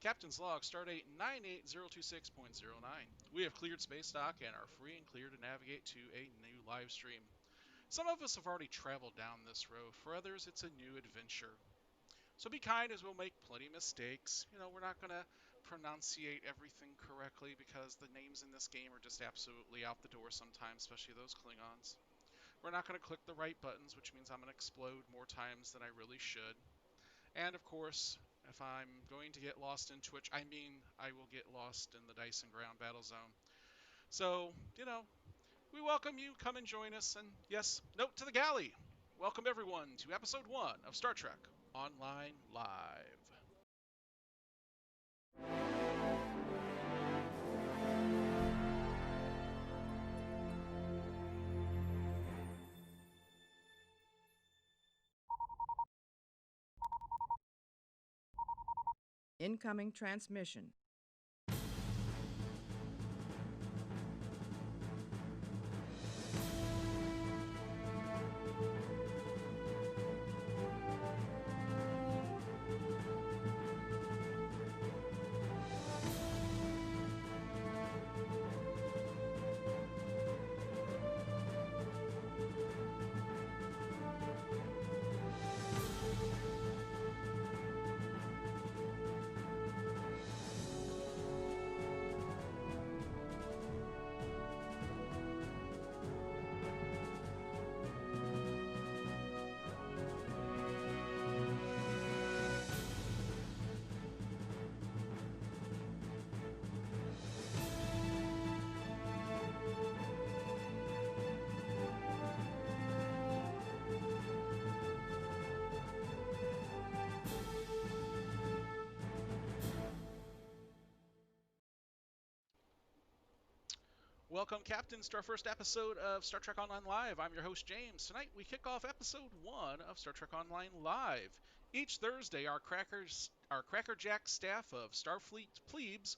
Captain's Log, Stardate 98026.09. We have cleared space dock and are free and clear to navigate to a new live stream. Some of us have already traveled down this road, for others it's a new adventure. So be kind as we'll make plenty of mistakes. We're not going to pronunciate everything correctly because the names in this game are just absolutely out the door sometimes, especially those Klingons. We're not going to click the right buttons, which means I'm going to explode more times than I really should. And of course, if I'm going to get lost in Twitch, I mean I will get lost in the Dice and Ground Battle Zone. So, we welcome you. Come and join us. And yes, note to the galley. Welcome everyone to episode 1 of Star Trek Online Live. Incoming transmission. Welcome, Captains, to our first episode of Star Trek Online Live. I'm your host, James. Tonight, we kick off episode 1 of Star Trek Online Live. Each Thursday, our Crackerjack staff of Starfleet plebes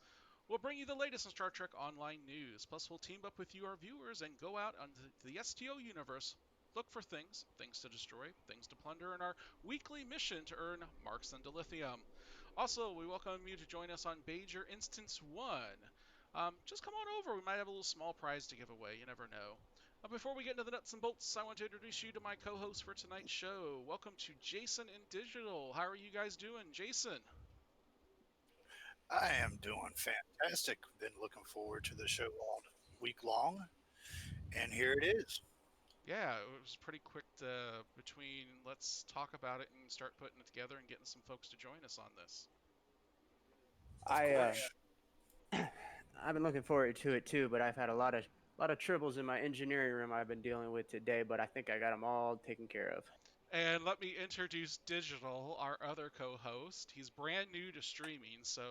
will bring you the latest in Star Trek Online news. Plus, we'll team up with you, our viewers, and go out onto the STO universe. Look for things to destroy, things to plunder, and our weekly mission to earn marks and dilithium. Also, we welcome you to join us on Bajer Instance 1. Just come on over. We might have a little small prize to give away. You never know. Before we get into the nuts and bolts, I want to introduce you to my co-host for tonight's show. Welcome to Jason in Digital. How are you guys doing, Jason? I am doing fantastic. Been looking forward to the show all week long, and here it is. Yeah, it was pretty quick between let's talk about it and start putting it together and getting some folks to join us on this. Of course. I've been looking forward to it too, but I've had a lot of tribbles in my engineering room I've been dealing with today, but I think I got them all taken care of. And let me introduce Digital, our other co-host. He's brand new to streaming, so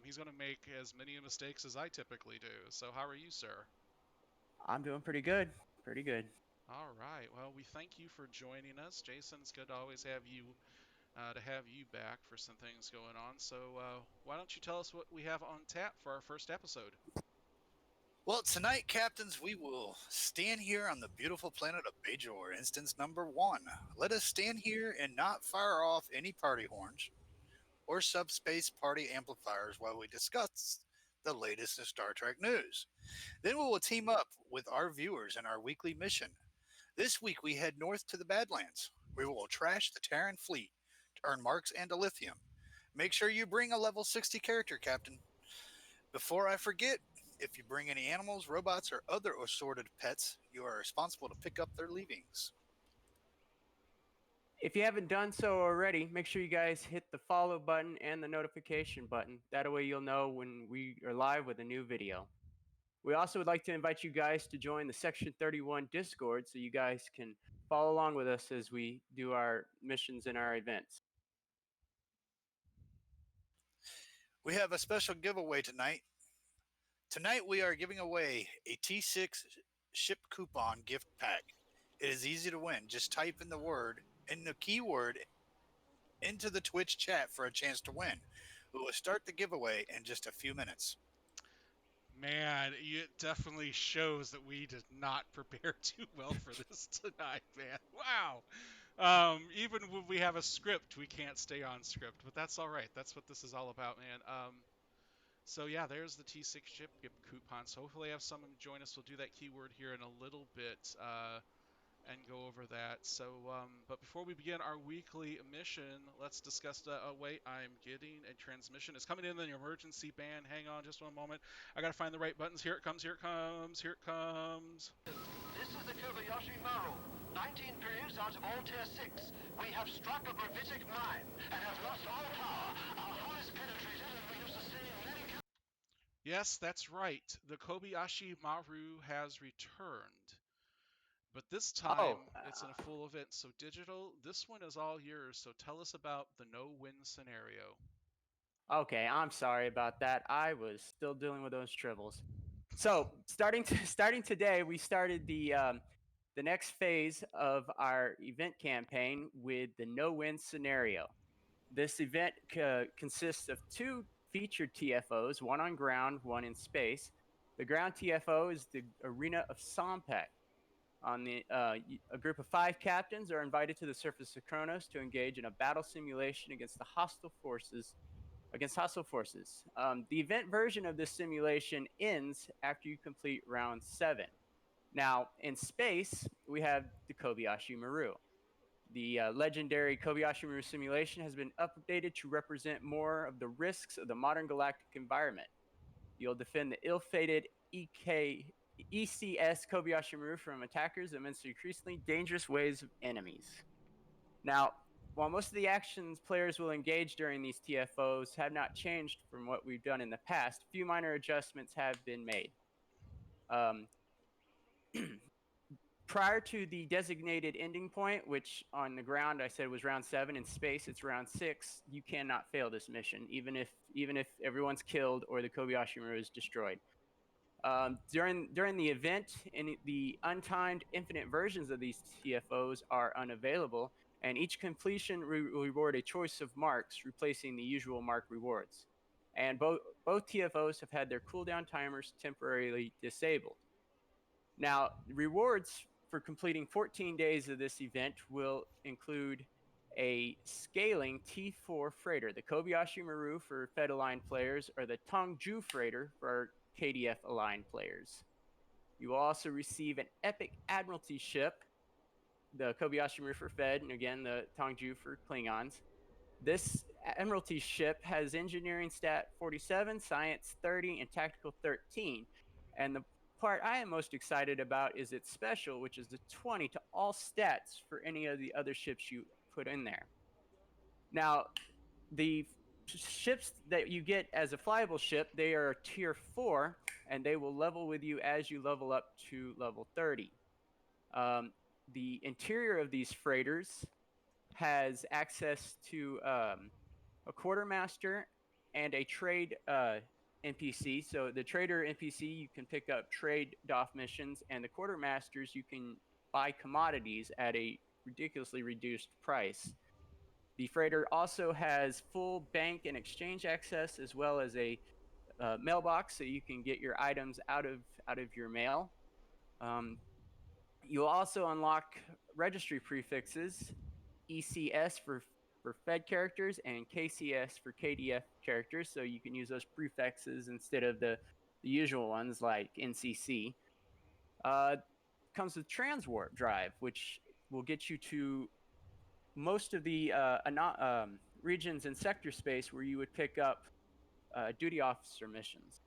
he's going to make as many mistakes as I typically do. So how are you, sir? I'm doing pretty good. Pretty good. All right. Well, we thank you for joining us, Jason. It's good to always have you back for some things going on. So why don't you tell us what we have on tap for our first episode? Well, tonight, Captains, we will stand here on the beautiful planet of Bajor, instance number 1. Let us stand here and not fire off any party horns or subspace party amplifiers while we discuss the latest in Star Trek news. Then we will team up with our viewers in our weekly mission. This week, we head north to the Badlands. We will trash the Terran fleet to earn marks and dilithium. Make sure you bring a level 60 character, Captain. Before I forget, if you bring any animals, robots, or other assorted pets, you are responsible to pick up their leavings. If you haven't done so already, make sure you guys hit the follow button and the notification button. That way you'll know when we are live with a new video. We also would like to invite you guys to join the Section 31 Discord so you guys can follow along with us as we do our missions and our events. We have a special giveaway tonight. Tonight we are giving away a T6 ship coupon gift pack. It is easy to win. Just type in the keyword into the Twitch chat for a chance to win. We will start the giveaway in just a few minutes. Man, it definitely shows that we did not prepare too well for this tonight, man. Wow. Even when we have a script, we can't stay on script, but that's all right. That's what this is all about, man. So yeah, there's the T6 chip coupon. So hopefully, have someone join us. We'll do that keyword here in a little bit. And go over that. So, but before we begin our weekly mission, let's discuss the. Oh, wait, I'm getting a transmission. It's coming in the emergency band. Hang on just one moment. I gotta find the right buttons. Here it comes. Here it comes. Here it comes. This is the Kobayashi Maru. 19 periods out of all Tier 6. We have struck a gravitic mine and have lost all power. Our hull is penetrated and we have sustained many. Yes, that's right. The Kobayashi Maru has returned. But this time, Oh, it's in a full event. So, Digital, this one is all yours. So, tell us about the no-win scenario. okay. I'm sorry about that. I was still dealing with those tribbles. So starting today, we started the next phase of our event campaign with the no-win scenario. This event consists of two featured TFOs, one on ground, one in space. The ground TFO is the Arena of Sompek. A group of 5 captains are invited to the surface of Kronos to engage in a battle simulation against hostile forces. The event version of this simulation ends after you complete round 7. Now, in space, we have the Kobayashi Maru. The legendary Kobayashi Maru simulation has been updated to represent more of the risks of the modern galactic environment. You'll defend the ill-fated ECS Kobayashi Maru from attackers amidst increasingly dangerous waves of enemies. Now, while most of the actions players will engage during these TFOs have not changed from what we've done in the past, a few minor adjustments have been made. Prior to the designated ending point, which on the ground I said was round 7, in space it's round 6, you cannot fail this mission, even if everyone's killed or the Kobayashi Maru is destroyed. During the event, the untimed infinite versions of these TFOs are unavailable, and each completion will reward a choice of marks, replacing the usual mark rewards. And both TFOs have had their cooldown timers temporarily disabled. Now, rewards for completing 14 days of this event will include a scaling T4 freighter, the Kobayashi Maru for Fed aligned players, or the Tongju freighter for KDF aligned players. You will also receive an epic Admiralty ship, the Kobayashi Maru for Fed, and again the Tongju for Klingons. This Admiralty ship has engineering stat 47, science 30, and tactical 13. And the part I am most excited about is its special, which is the 20 to all stats for any of the other ships you put in there. Now, the ships that you get as a flyable ship, they are tier 4, and they will level with you as you level up to level 30. The interior of these freighters has access to a quartermaster and a trade NPC. So the trader NPC, you can pick up trade DOF missions, and the quartermasters, you can buy commodities at a ridiculously reduced price. The freighter also has full bank and exchange access, as well as a mailbox, so you can get your items out of your mail. You'll also unlock registry prefixes, ECS for Fed characters and KCS for KDF characters, so you can use those prefixes instead of the usual ones like NCC. Comes with transwarp drive, which will get you to most of the regions in sector space where you would pick up duty officer missions.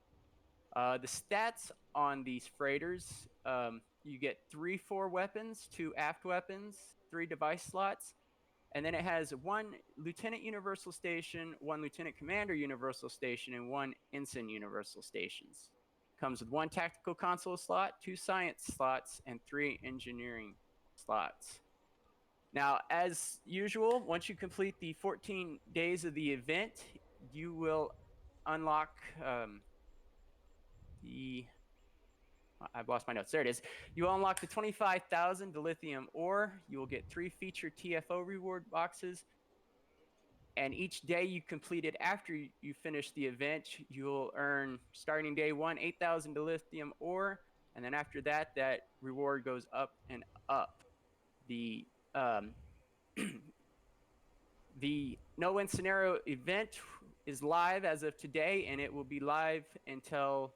The stats on these freighters, you get 3 4 weapons, 2 aft weapons, 3 device slots, and then it has 1 Lieutenant Universal Station, 1 Lieutenant Commander Universal Station, and 1 Ensign Universal Stations. Comes with 1 tactical console slot, 2 science slots, and 3 engineering slots. Now, as usual, once you complete the 14 days of the event, you will unlock I've lost my notes. There it is. You will unlock the 25,000 dilithium ore. You will get 3 featured TFO reward boxes. And each day you complete it after you finish the event, you'll earn, starting day 1, 8,000 dilithium ore. And then after that, that reward goes up and up. The The No Win Scenario event is live as of today, and it will be live until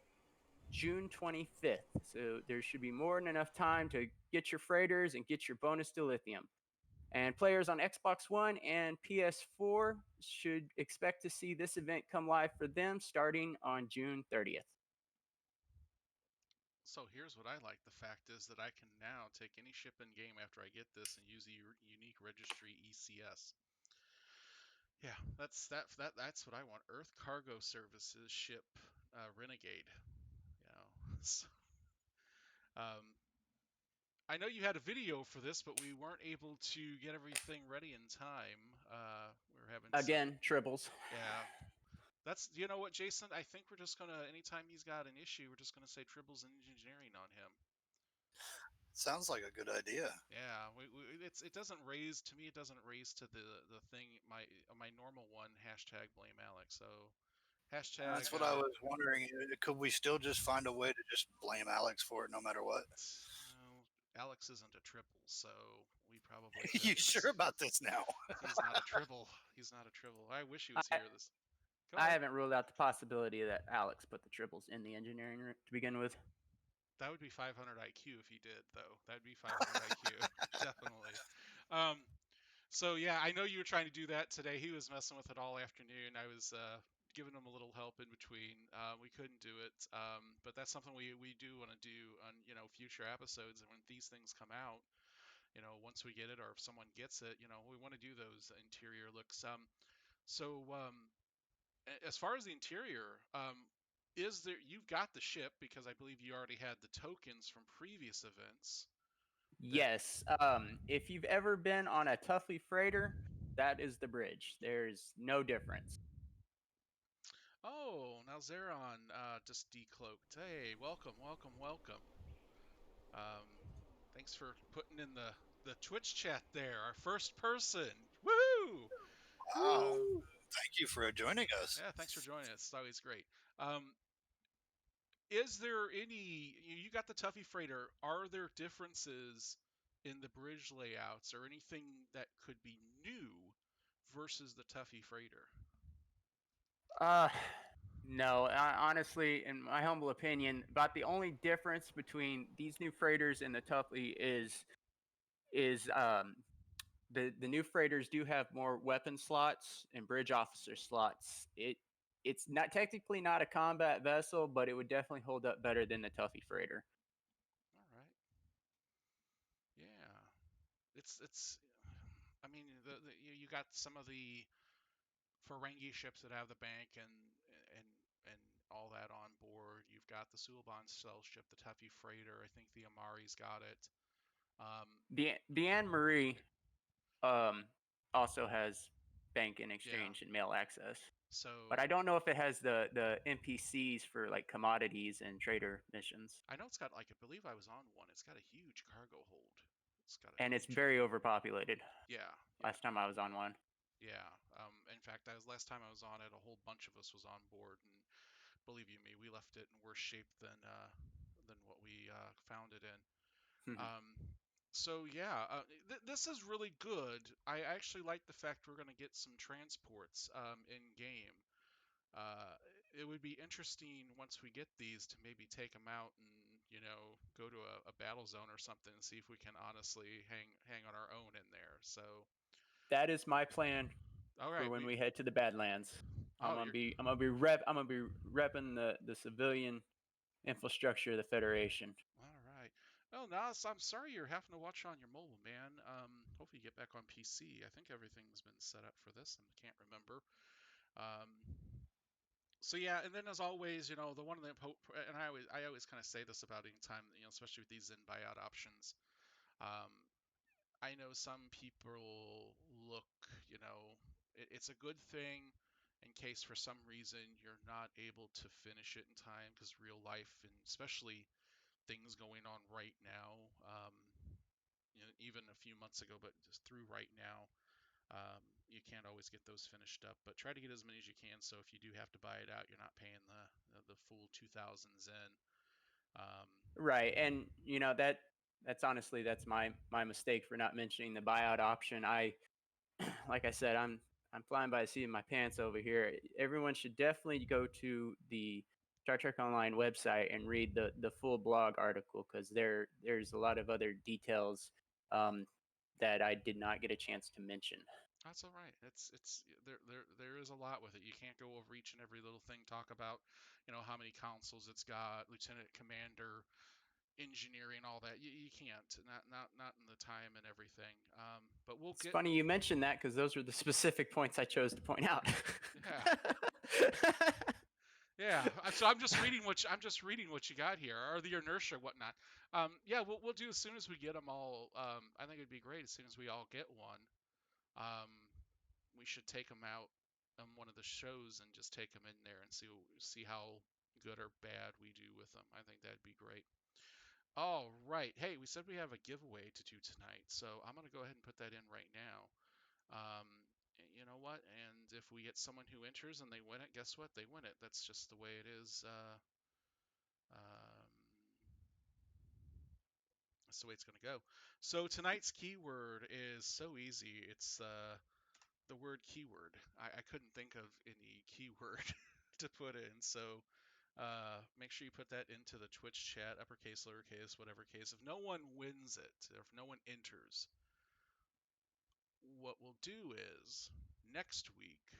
June 25th. So there should be more than enough time to get your freighters and get your bonus dilithium. And players on Xbox One and PS4 should expect to see this event come live for them starting on June 30th. So here's what I like. The fact is that I can now take any ship in game after I get this and use the unique registry ECS. Yeah, that's what I want. Earth Cargo Services ship Renegade. You know, so, um, I know you had a video for this, but we weren't able to get everything ready in time. We were having some. Again, triples. Yeah, that's, you know what, Jason? I think we're just gonna, anytime he's got an issue, we're just gonna say Tribbles Engineering on him. Sounds like a good idea. Yeah, it doesn't raise to me. It doesn't raise to the thing. My normal one hashtag blame Alex. So hashtag That's what I was wondering. Could we still just find a way to just blame Alex for it no matter what? well, Alex isn't a triple, so we probably You couldn't. sure about this now? He's not a triple. He's not a triple. I wish he was I, here. This. Go I ahead. haven't ruled out the possibility that Alex put the triples in the engineering room to begin with. That would be 500 IQ if he did, though. That'd be 500 IQ, definitely. Um, So yeah, I know you were trying to do that today. He was messing with it all afternoon. I was giving him a little help in between. We couldn't do it, but that's something we do want to do on, future episodes. And when these things come out, once we get it, or if someone gets it, we want to do those interior looks. So as far as the interior, is there? You've got the ship because I believe you already had the tokens from previous events. That Yes. If you've ever been on a Tuffy freighter, that is the bridge. There's no difference. Oh, now Zeron just decloaked. Hey, welcome, welcome, welcome. Um, thanks for putting in the Twitch chat there. Our first person. Woohoo! Wow. Um, Thank you for joining us. yeah, thanks for joining us. It's always great. Is there any? You got the Tuffy freighter. Are there differences in the bridge layouts or anything that could be new versus the Tuffy freighter? Uh, no. Honestly, in my humble opinion, about the only difference between these new freighters and the Tuffy is the new freighters do have more weapon slots and bridge officer slots. It's not technically not a combat vessel, but it would definitely hold up better than the Tuffy freighter. All right. Yeah. It's. I mean, you got some of the Ferengi ships that have the bank and and all that on board. You've got the Suliban stealth ship, the Tuffy freighter. I think the Amari's got it. Um, The Anne Marie um, also has bank and yeah. exchange and mail access, but So I don't know if it has the NPCs for like commodities and trader missions. I know it's got, like, I believe I was on one. It's got a huge cargo hold. It's got a And it's huge. very overpopulated. Yeah, yeah, Last time I was on one. yeah. In fact, I was last time I was on it. A whole bunch of us was on board, and believe you me, we left it in worse shape than what we found it in. Um, so yeah, this is really good. I actually like the fact we're going to get some transports in game. Uh, it would be interesting once we get these to maybe take them out and go to a battle zone or something and see if we can honestly hang on our own in there. So That is my plan all for right, when we head to the Badlands. oh you're I'm gonna be repping the civilian infrastructure of the Federation. all right. Well, Nas, I'm sorry you're having to watch on your mobile, man. Hopefully you get back on PC. I think everything's been set up for this, and I can't remember. Um, so yeah, and then as always, the one of the and I always kind of say this about any time, especially with these in buyout options. Um, I know some people look, it's a good thing in case for some reason you're not able to finish it in time because real life and especially things going on right now, even a few months ago, but just through right now, you can't always get those finished up, but try to get as many as you can. So if you do have to buy it out, you're not paying the full 2000s in. Um, Right, and that's honestly that's my mistake for not mentioning the buyout option. like I said, I'm flying by the seat of my pants over here. Everyone should definitely go to the Star Trek Online website and read the full blog article because there's a lot of other details um, that I did not get a chance to mention. That's all right. It's there is a lot with it. You can't go over each and every little thing. Talk about, how many consoles it's got, lieutenant commander, engineering, all that. You can't. Not in the time and everything. But we'll It's get. funny you mentioned that because those were the specific points I chose to point out. Yeah. Yeah. So I'm just reading what you got here, or the inertia, whatnot. Yeah, we'll do as soon as we get them all. I think it'd be great as soon as we all get one. Um, we should take them out on one of the shows and just take them in there and see how good or bad we do with them. I think that'd be great. All right. Hey, we said we have a giveaway to do tonight, so I'm gonna go ahead and put that in right now. Um, you know what? And if we get someone who enters and they win it, guess what? They win it. That's just the way it is. That's the way it's gonna go. So tonight's keyword is so easy. It's the word keyword. I couldn't think of any keyword to put in, so make sure you put that into the Twitch chat, uppercase, lowercase, whatever case. If no one wins it, or if no one enters, what we'll do is next week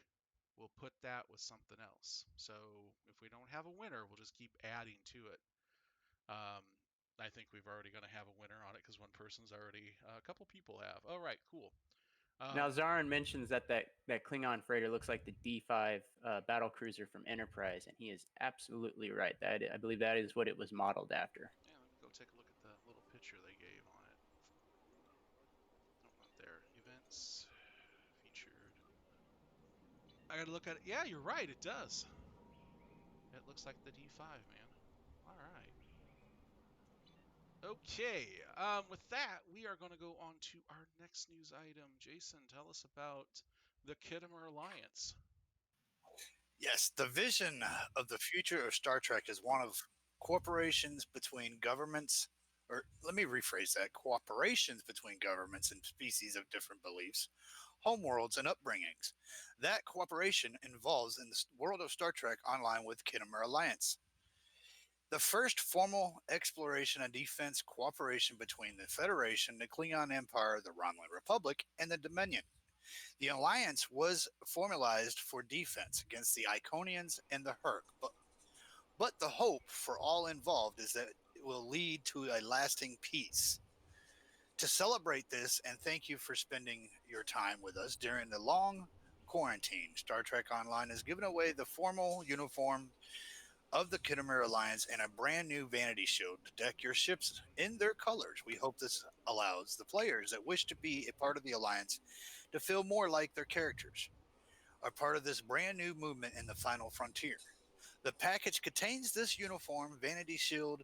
we'll put that with something else. So if we don't have a winner, we'll just keep adding to it. Um, I think we've already going to have a winner on it because one person's already, a couple people have. All right, cool. Now, Zarin mentions that Klingon freighter looks like the D5 battle cruiser from Enterprise, and he is absolutely right. I believe that is what it was modeled after. Yeah, let me go take a look at the little picture they gave on it. Oh, not there. Events, featured. I gotta look at it. Yeah, you're right. It does. It looks like the D5, man. All right. Okay. With that, we are going to go on to our next news item. Jason, tell us about the Khitomer Alliance. Yes, the vision of the future of Star Trek is one of corporations between governments, or let me rephrase that, cooperations between governments and species of different beliefs, homeworlds, and upbringings. That cooperation involves in the world of Star Trek Online with Khitomer Alliance. The first formal exploration and defense cooperation between the Federation, the Klingon Empire, the Romulan Republic, and the Dominion. The alliance was formalized for defense against the Iconians and the Herc, but the hope for all involved is that it will lead to a lasting peace. To celebrate this and thank you for spending your time with us during the long quarantine, Star Trek Online has given away the formal uniform of the Khitomer Alliance and a brand new vanity shield to deck your ships in their colors. We hope this allows the players that wish to be a part of the Alliance to feel more like their characters are part of this brand new movement in the final frontier. The package contains this uniform, vanity shield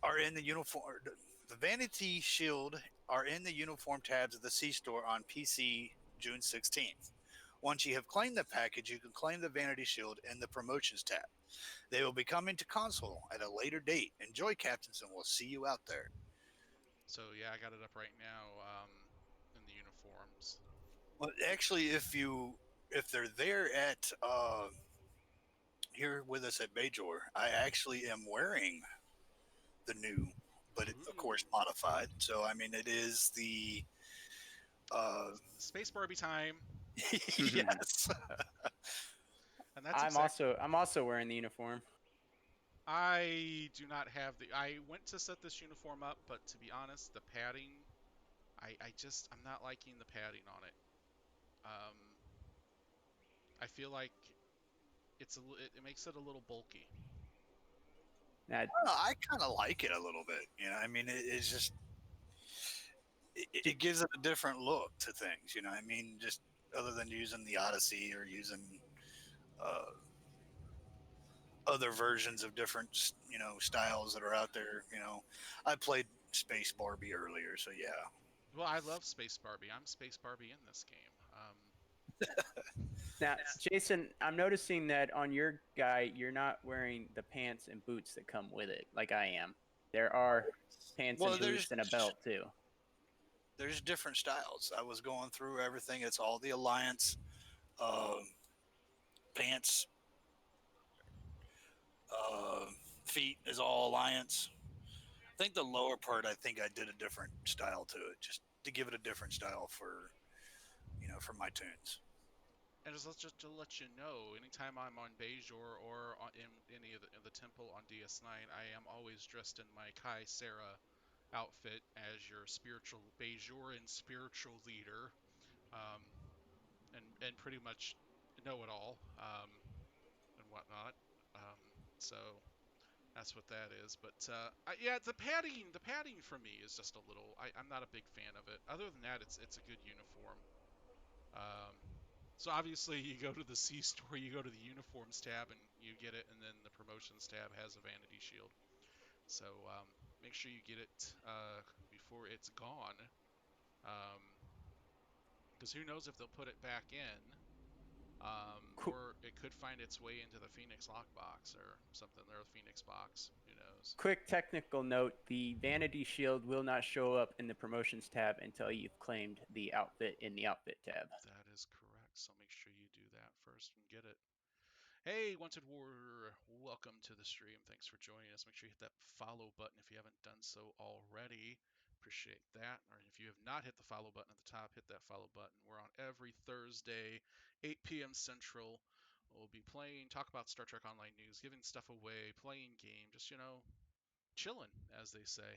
are in the uniform. The vanity shield are in the uniform tabs of the C store on PC June 16th. Once you have claimed the package, you can claim the vanity shield in the promotions tab. They will be coming to console at a later date. Enjoy, Captains, and we'll see you out there. So yeah, I got it up right now in the uniforms. Well, actually, if they're there at here with us at Bajor, I actually am wearing the new, but it, of course Ooh, modified. So I mean, it is the uh, Space Barbie time, yes. and that's exact. I'm also wearing the uniform. I do not have the. I went to set this uniform up, but to be honest, the padding, I'm not liking the padding on it. Um, I feel like it makes it a little bulky. That I kind of like it a little bit. You know, I mean, it's just it gives it a different look to things. You know, I mean, just other than using the Odyssey or using uh, other versions of different styles that are out there. You know, I played Space Barbie earlier, so yeah. Well, I love Space Barbie. I'm Space Barbie in this game. Now, Jason, I'm noticing that on your guy, you're not wearing the pants and boots that come with it, like I am. There are pants Well, and there's boots and a belt too. there's different styles. I was going through everything. It's all the Alliance. Uh, Pants, uh, feet is all Alliance. I think the lower part, I think I did a different style to it, just to give it a different style for for my tunes. And just to let you know, anytime I'm on Bajor or in any of the temple on DS9, I am always dressed in my Kai Sarah outfit as your spiritual Bajoran spiritual leader, um, and pretty much know it all, and whatnot. Um, so that's what that is. But yeah, the padding for me is just a little. I'm not a big fan of it. Other than that, it's a good uniform. Um, so obviously you go to the C store, you go to the uniforms tab, and you get it, and then the promotions tab has a vanity shield. So make sure you get it before it's gone, because who knows if they'll put it back in, Qu- or it could find its way into the Phoenix lockbox or something, or the Phoenix box. Who knows? Quick technical note: the Vanity Shield will not show up in the promotions tab until you've claimed the outfit in the outfit tab. That is correct. So make sure you do that first and get it. Hey, Wanted Warrior, welcome to the stream. Thanks for joining us. Make sure you hit that follow button if you haven't done so already. Appreciate that. Or if you have not hit the follow button at the top, hit that follow button. We're on every Thursday, 8 p.m. Central. We'll be playing, talk about Star Trek Online news, giving stuff away, playing game, just, chilling, as they say.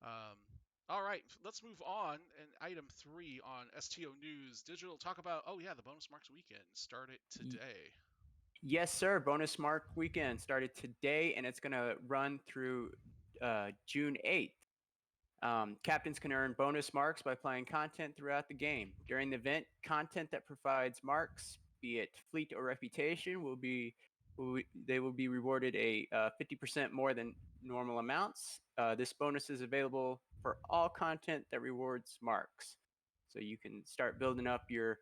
Um, all right, let's move on. And item 3 on STO News Digital, talk about, oh yeah, the Bonus Marks Weekend started today. Yes, sir. Bonus Mark Weekend started today, and it's going to run through June 8th. Captains can earn bonus marks by playing content throughout the game. During the event, content that provides marks, be it fleet or reputation, they will be rewarded a 50% more than normal amounts. This bonus is available for all content that rewards marks, so you can start building up your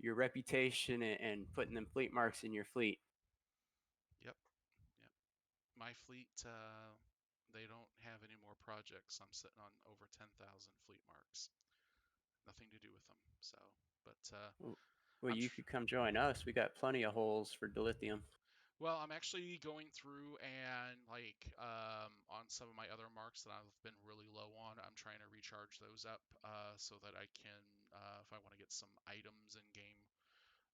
reputation and putting them fleet marks in your fleet. Yep, yep. My fleet, they don't have any more projects. I'm sitting on over 10,000 fleet marks. Nothing to do with them. So, but Well, I'm you tr- could come join us. We got plenty of holes for dilithium. well, I'm actually going through and like on some of my other marks that I've been really low on. I'm trying to recharge those up so that I can, if I want to get some items in game,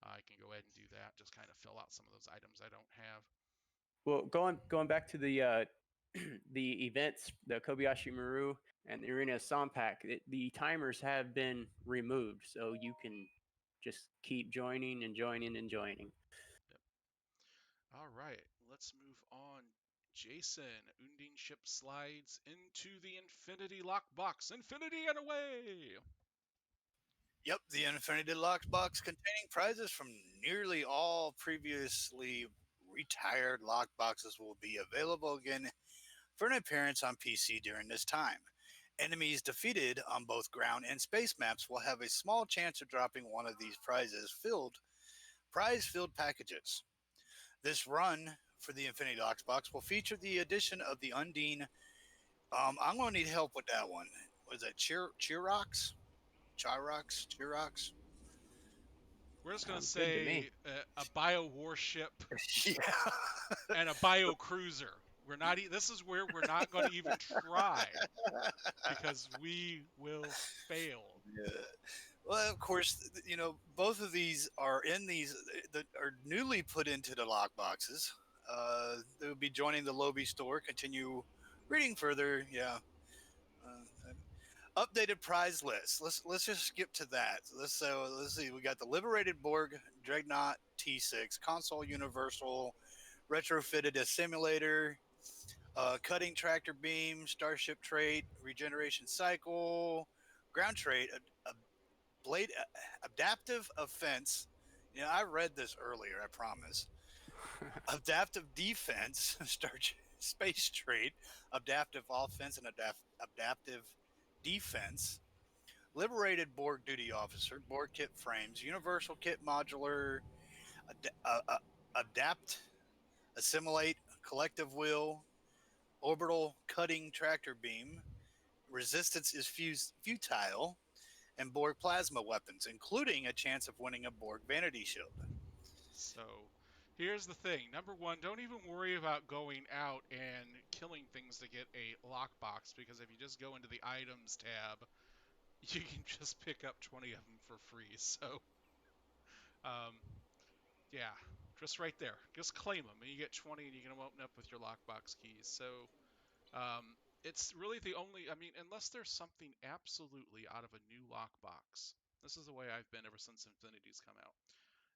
I can go ahead and do that. Just kind of fill out some of those items I don't have. Well, going back to the the events, the Kobayashi Maru and the Arena Sompak, the timers have been removed, so you can just keep joining and joining and joining. Yep. All right, let's move on. Jason, Undine ship slides into the Infinity lockbox. Infinity and away! Yep, the Infinity Lockbox containing prizes from nearly all previously retired lockboxes will be available again for an appearance on PC during this time. Enemies defeated on both ground and space maps will have a small chance of dropping one of these prize-filled packages. This run for the Infinity Lockbox will feature the addition of the Undine. I'm going to need help with that one. Was that Chirox? Chirox? We're just going to Sounds good to me. say a bio warship Yeah. and a bio cruiser. We're not. This is where we're not going to even try because we will fail. Yeah. Well, of course, both of these are in these that are newly put into the lock boxes. They will be joining the Lobby store. Continue reading further. Yeah. Updated prize list. Let's just skip to that. Let's see. We got the Liberated Borg Dreadnought T6 console universal retrofitted a simulator, cutting tractor beam, starship trait, regeneration cycle, ground trait, a blade adaptive offense. I read this earlier, I promise. Adaptive defense, space trait, adaptive offense, and adaptive defense. Liberated Borg duty officer, Borg kit frames, universal kit modular, adapt, assimilate, collective will, orbital cutting tractor beam, resistance is futile, and Borg plasma weapons, including a chance of winning a Borg vanity shield. So here's the thing. Number one, don't even worry about going out and killing things to get a lockbox, because if you just go into the items tab, you can just pick up 20 of them for free. So, um, yeah, just right there. Just claim them, and you get 20, and you can open up with your lockbox keys. So, it's really the only, I mean, unless there's something absolutely out of a new lockbox. This is the way I've been ever since Infinity's come out.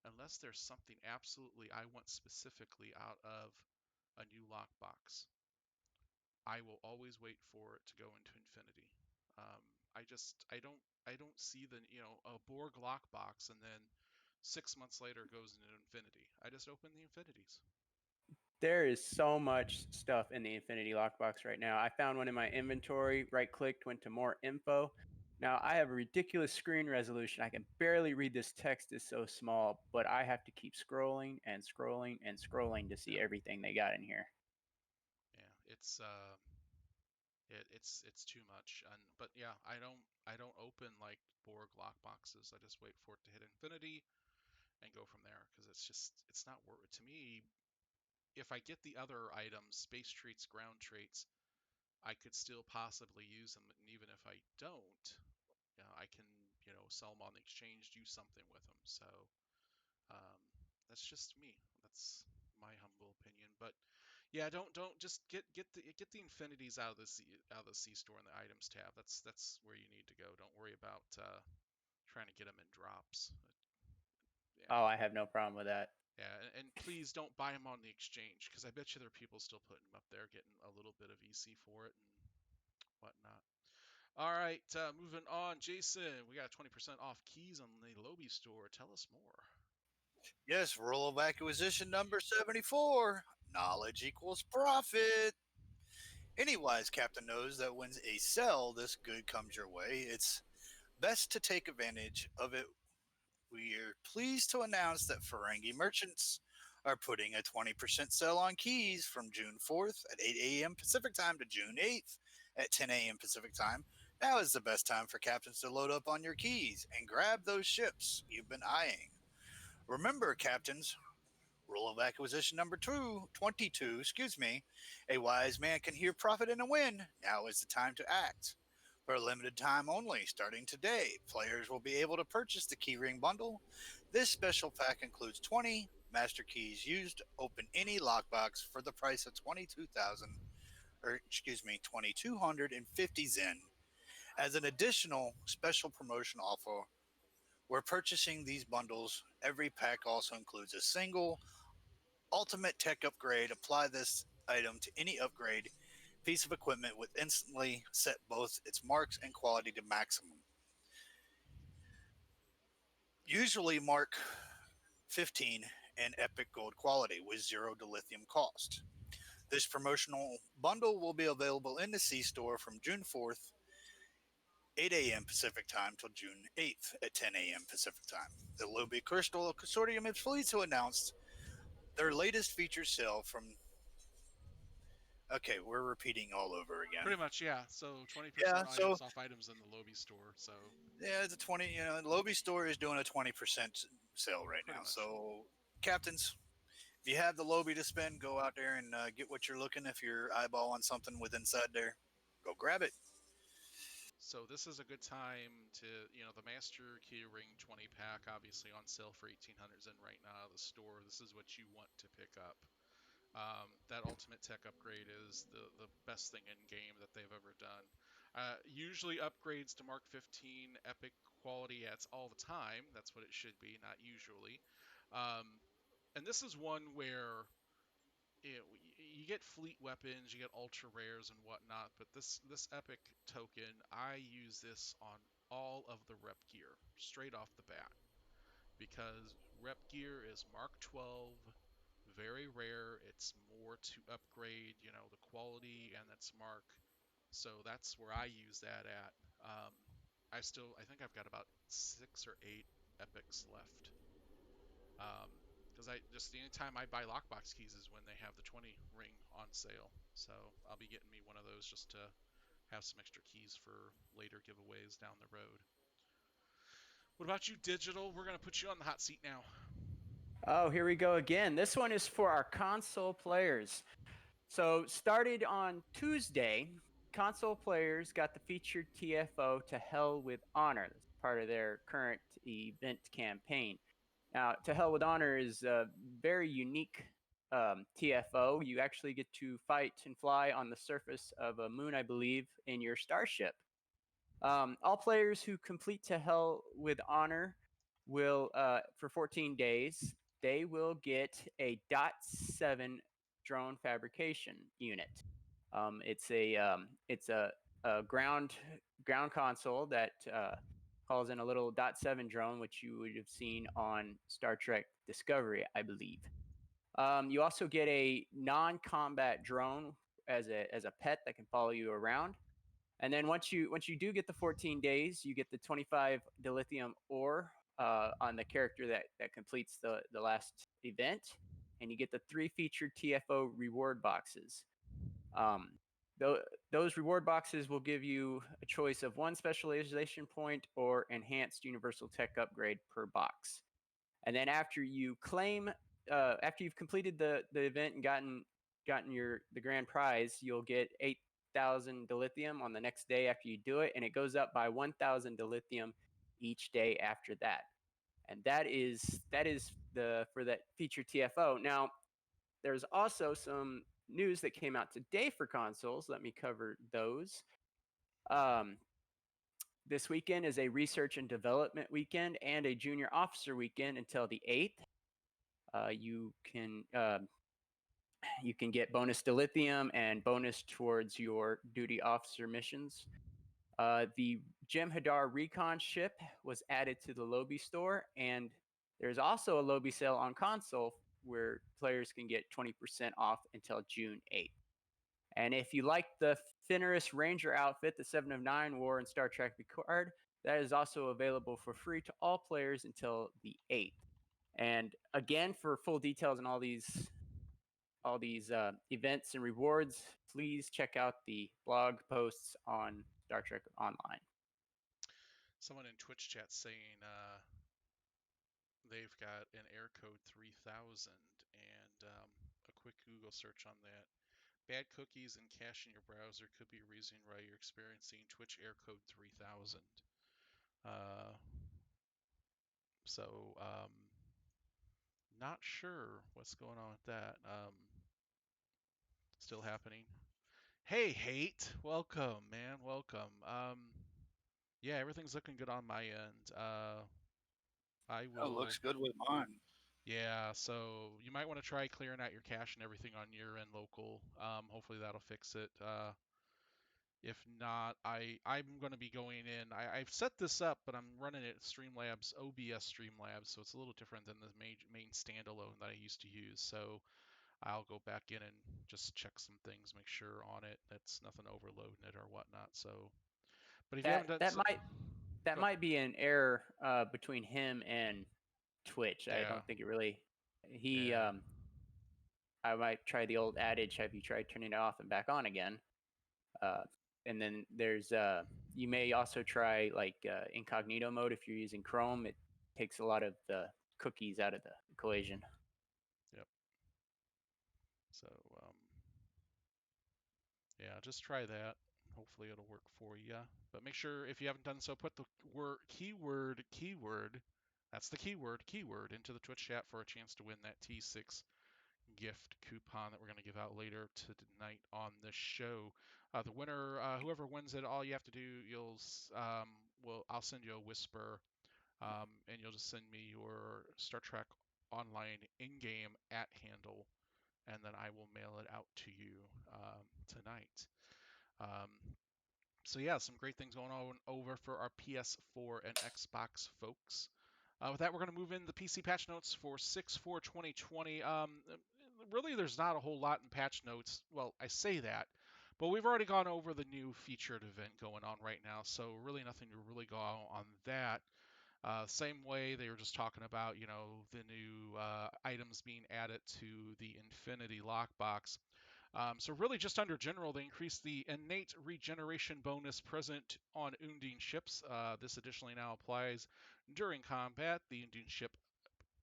Unless there's something absolutely I want specifically out of a new lockbox, I will always wait for it to go into Infinity. Um, I don't see a Borg lockbox and then 6 months later it goes into Infinity. I just open the Infinities. There is so much stuff in the Infinity lockbox right now. I found one in my inventory, right clicked, went to more info. Now I have a ridiculous screen resolution. I can barely read this text, is so small, but I have to keep scrolling and scrolling and scrolling to see Yeah, everything they got in here. yeah, it's too much. And but yeah, I don't open like Borg lockboxes. I just wait for it to hit Infinity and go from there, because it's not worth it to me. If I get the other items, space traits, ground traits, I could still possibly use them. And even if I don't, I can, sell them on the exchange, do something with them. So um, that's just me. That's my humble opinion. But yeah, don't just get the infinities out of the C store in the items tab. That's where you need to go. Don't worry about trying to get them in drops. Yeah. Oh, I have no problem with that. Yeah, and please don't buy them on the exchange, because I bet you there are people still putting them up there, getting a little bit of EC for it and whatnot. All right, moving on. Jason, we got 20% off keys on the Lobby store. Tell us more. Yes, rule of acquisition number 74. Knowledge equals profit. Any wise captain knows that when a sell this good comes your way, it's best to take advantage of it. We are pleased to announce that Ferengi merchants are putting a 20% sale on keys from June 4th at 8 a.m. Pacific time to June 8th at 10 a.m. Pacific time. Now is the best time for captains to load up on your keys and grab those ships you've been eyeing. Remember, captains, rule of acquisition number 22, a wise man can hear profit in a win. Now is the time to act. For a limited time only, starting today, players will be able to purchase the Keyring bundle. This special pack includes 20 master keys used to open any lockbox for the price of 2250 Zen. As an additional special promotion offer, we're purchasing these bundles. Every pack also includes a single ultimate tech upgrade. Apply this item to any upgrade piece of equipment with instantly set both its marks and quality to maximum. Usually mark 15 and epic gold quality with zero dilithium cost. This promotional bundle will be available in the C store from June 4th, 8 a.m. Pacific time till June 8th at 10 a.m. Pacific time. The Lobby Crystal Consortium is pleased to announce their latest feature sale from. Okay, we're repeating all over again. Pretty much, yeah. So 20% Yeah, so off items in the Lobby store. So yeah, it's a 20. The Lobby store is doing a 20% sale right pretty now. much. So, captains, if you have the Lobby to spend, go out there and get what you're looking. If you're eyeballing something with inside there, go grab it. So this is a good time to, the Master Key Ring 20 pack, obviously on sale for 1800s, and right now at the store, this is what you want to pick up. That ultimate tech upgrade is the best thing in game that they've ever done. Usually upgrades to Mark 15 epic quality, yeah, it's all the time. That's what it should be, not usually. Um, and this is one where you get fleet weapons, you get ultra rares and whatnot, but this epic token, I use this on all of the rep gear straight off the bat, because rep gear is Mark 12, very rare. It's more to upgrade, the quality, and that's Mark. So that's where I use that at. Um, I think I've got about 6 or 8 epics left. Because I just the only time I buy lockbox keys is when they have the 20 ring on sale. So I'll be getting me one of those just to have some extra keys for later giveaways down the road. What about you, Digital? We're going to put you on the hot seat now. Oh, here we go again. This one is for our console players. So, started on Tuesday, console players got the featured TFO To Hell with Honor. That's part of their current event campaign. Now, To Hell with Honor is a very unique TFO. You actually get to fight and fly on the surface of a moon, I believe, in your starship. All players who complete To Hell with Honor will, for 14 days, they will get a .7 drone fabrication unit. It's a ground console that calls in a little .7 drone, which you would have seen on Star Trek Discovery, I believe. You also get a non-combat drone as a pet that can follow you around. And then once you do get the 14 days, you get the 25 dilithium ore on the character that completes the last event, and you get the 3 featured TFO reward boxes. Um, those reward boxes will give you a choice of 1 specialization point or enhanced universal tech upgrade per box. And then after you've completed the event and gotten the grand prize, you'll get 8,000 dilithium on the next day after you do it, and it goes up by 1,000 dilithium each day after that. And that is the for that feature TFO. Now, there's also some news that came out today for consoles. Let me cover those. Um, this weekend is a research and development weekend and a junior officer weekend until the 8th. You can get bonus dilithium and bonus towards your duty officer missions. The Jem'Hadar recon ship was added to the Lobby store, and there's also a Lobby sale on console where players can get 20% off until June 8th. And if you like the Fenris Ranger outfit, the 7 of 9 wore in Star Trek Picard, that is also available for free to all players until the 8th. And again, for full details on all these events and rewards, please check out the blog posts on Star Trek Online. Someone in Twitch chat saying they've got an air code 3000, and a quick Google search on that. Bad cookies and cache in your browser could be a reason why you're experiencing Twitch air code 3000. Uh, so, not sure what's going on with that. Still happening. Hey, Hate, welcome, man, welcome. Yeah, everything's looking good on my end. I Oh, will. looks good with mine. Yeah, so you might want to try clearing out your cache and everything on your end local. Hopefully that'll fix it. If not, I'm going to be going in. I've set this up, but I'm running it Streamlabs, OBS Streamlabs, so it's a little different than the main standalone that I used to use. So I'll go back in and just check some things, make sure on it that's nothing overloading it or whatnot. So, but if you That haven't done that so, might that go, might be an error between him and Twitch. I yeah, don't think it really. He yeah. I might try the old adage: "Have you tried turning it off and back on again?" Uh, and then there's you may also try like incognito mode if you're using Chrome. It takes a lot of the cookies out of the equation. Yep. So, yeah, just try that. Hopefully it'll work for you. But make sure if you haven't done so, put the keyword, that's the keyword into the Twitch chat for a chance to win that T6 gift coupon that we're going to give out later tonight on the show. The winner, whoever wins it, all you have to do, I'll send you a whisper, and you'll just send me your Star Trek Online in-game @ handle, and then I will mail it out to you tonight. Um, so yeah, some great things going on over for our PS4 and Xbox folks. With that, we're going to move into the PC patch notes for 6/4/2020. Really, there's not a whole lot in patch notes. Well, I say that, but we've already gone over the new featured event going on right now, so really nothing to really go on that. Same way they were just talking about, the new items being added to the Infinity lockbox. So really just under general, they increased the innate regeneration bonus present on Undine ships. This additionally now applies during combat. The Undine ship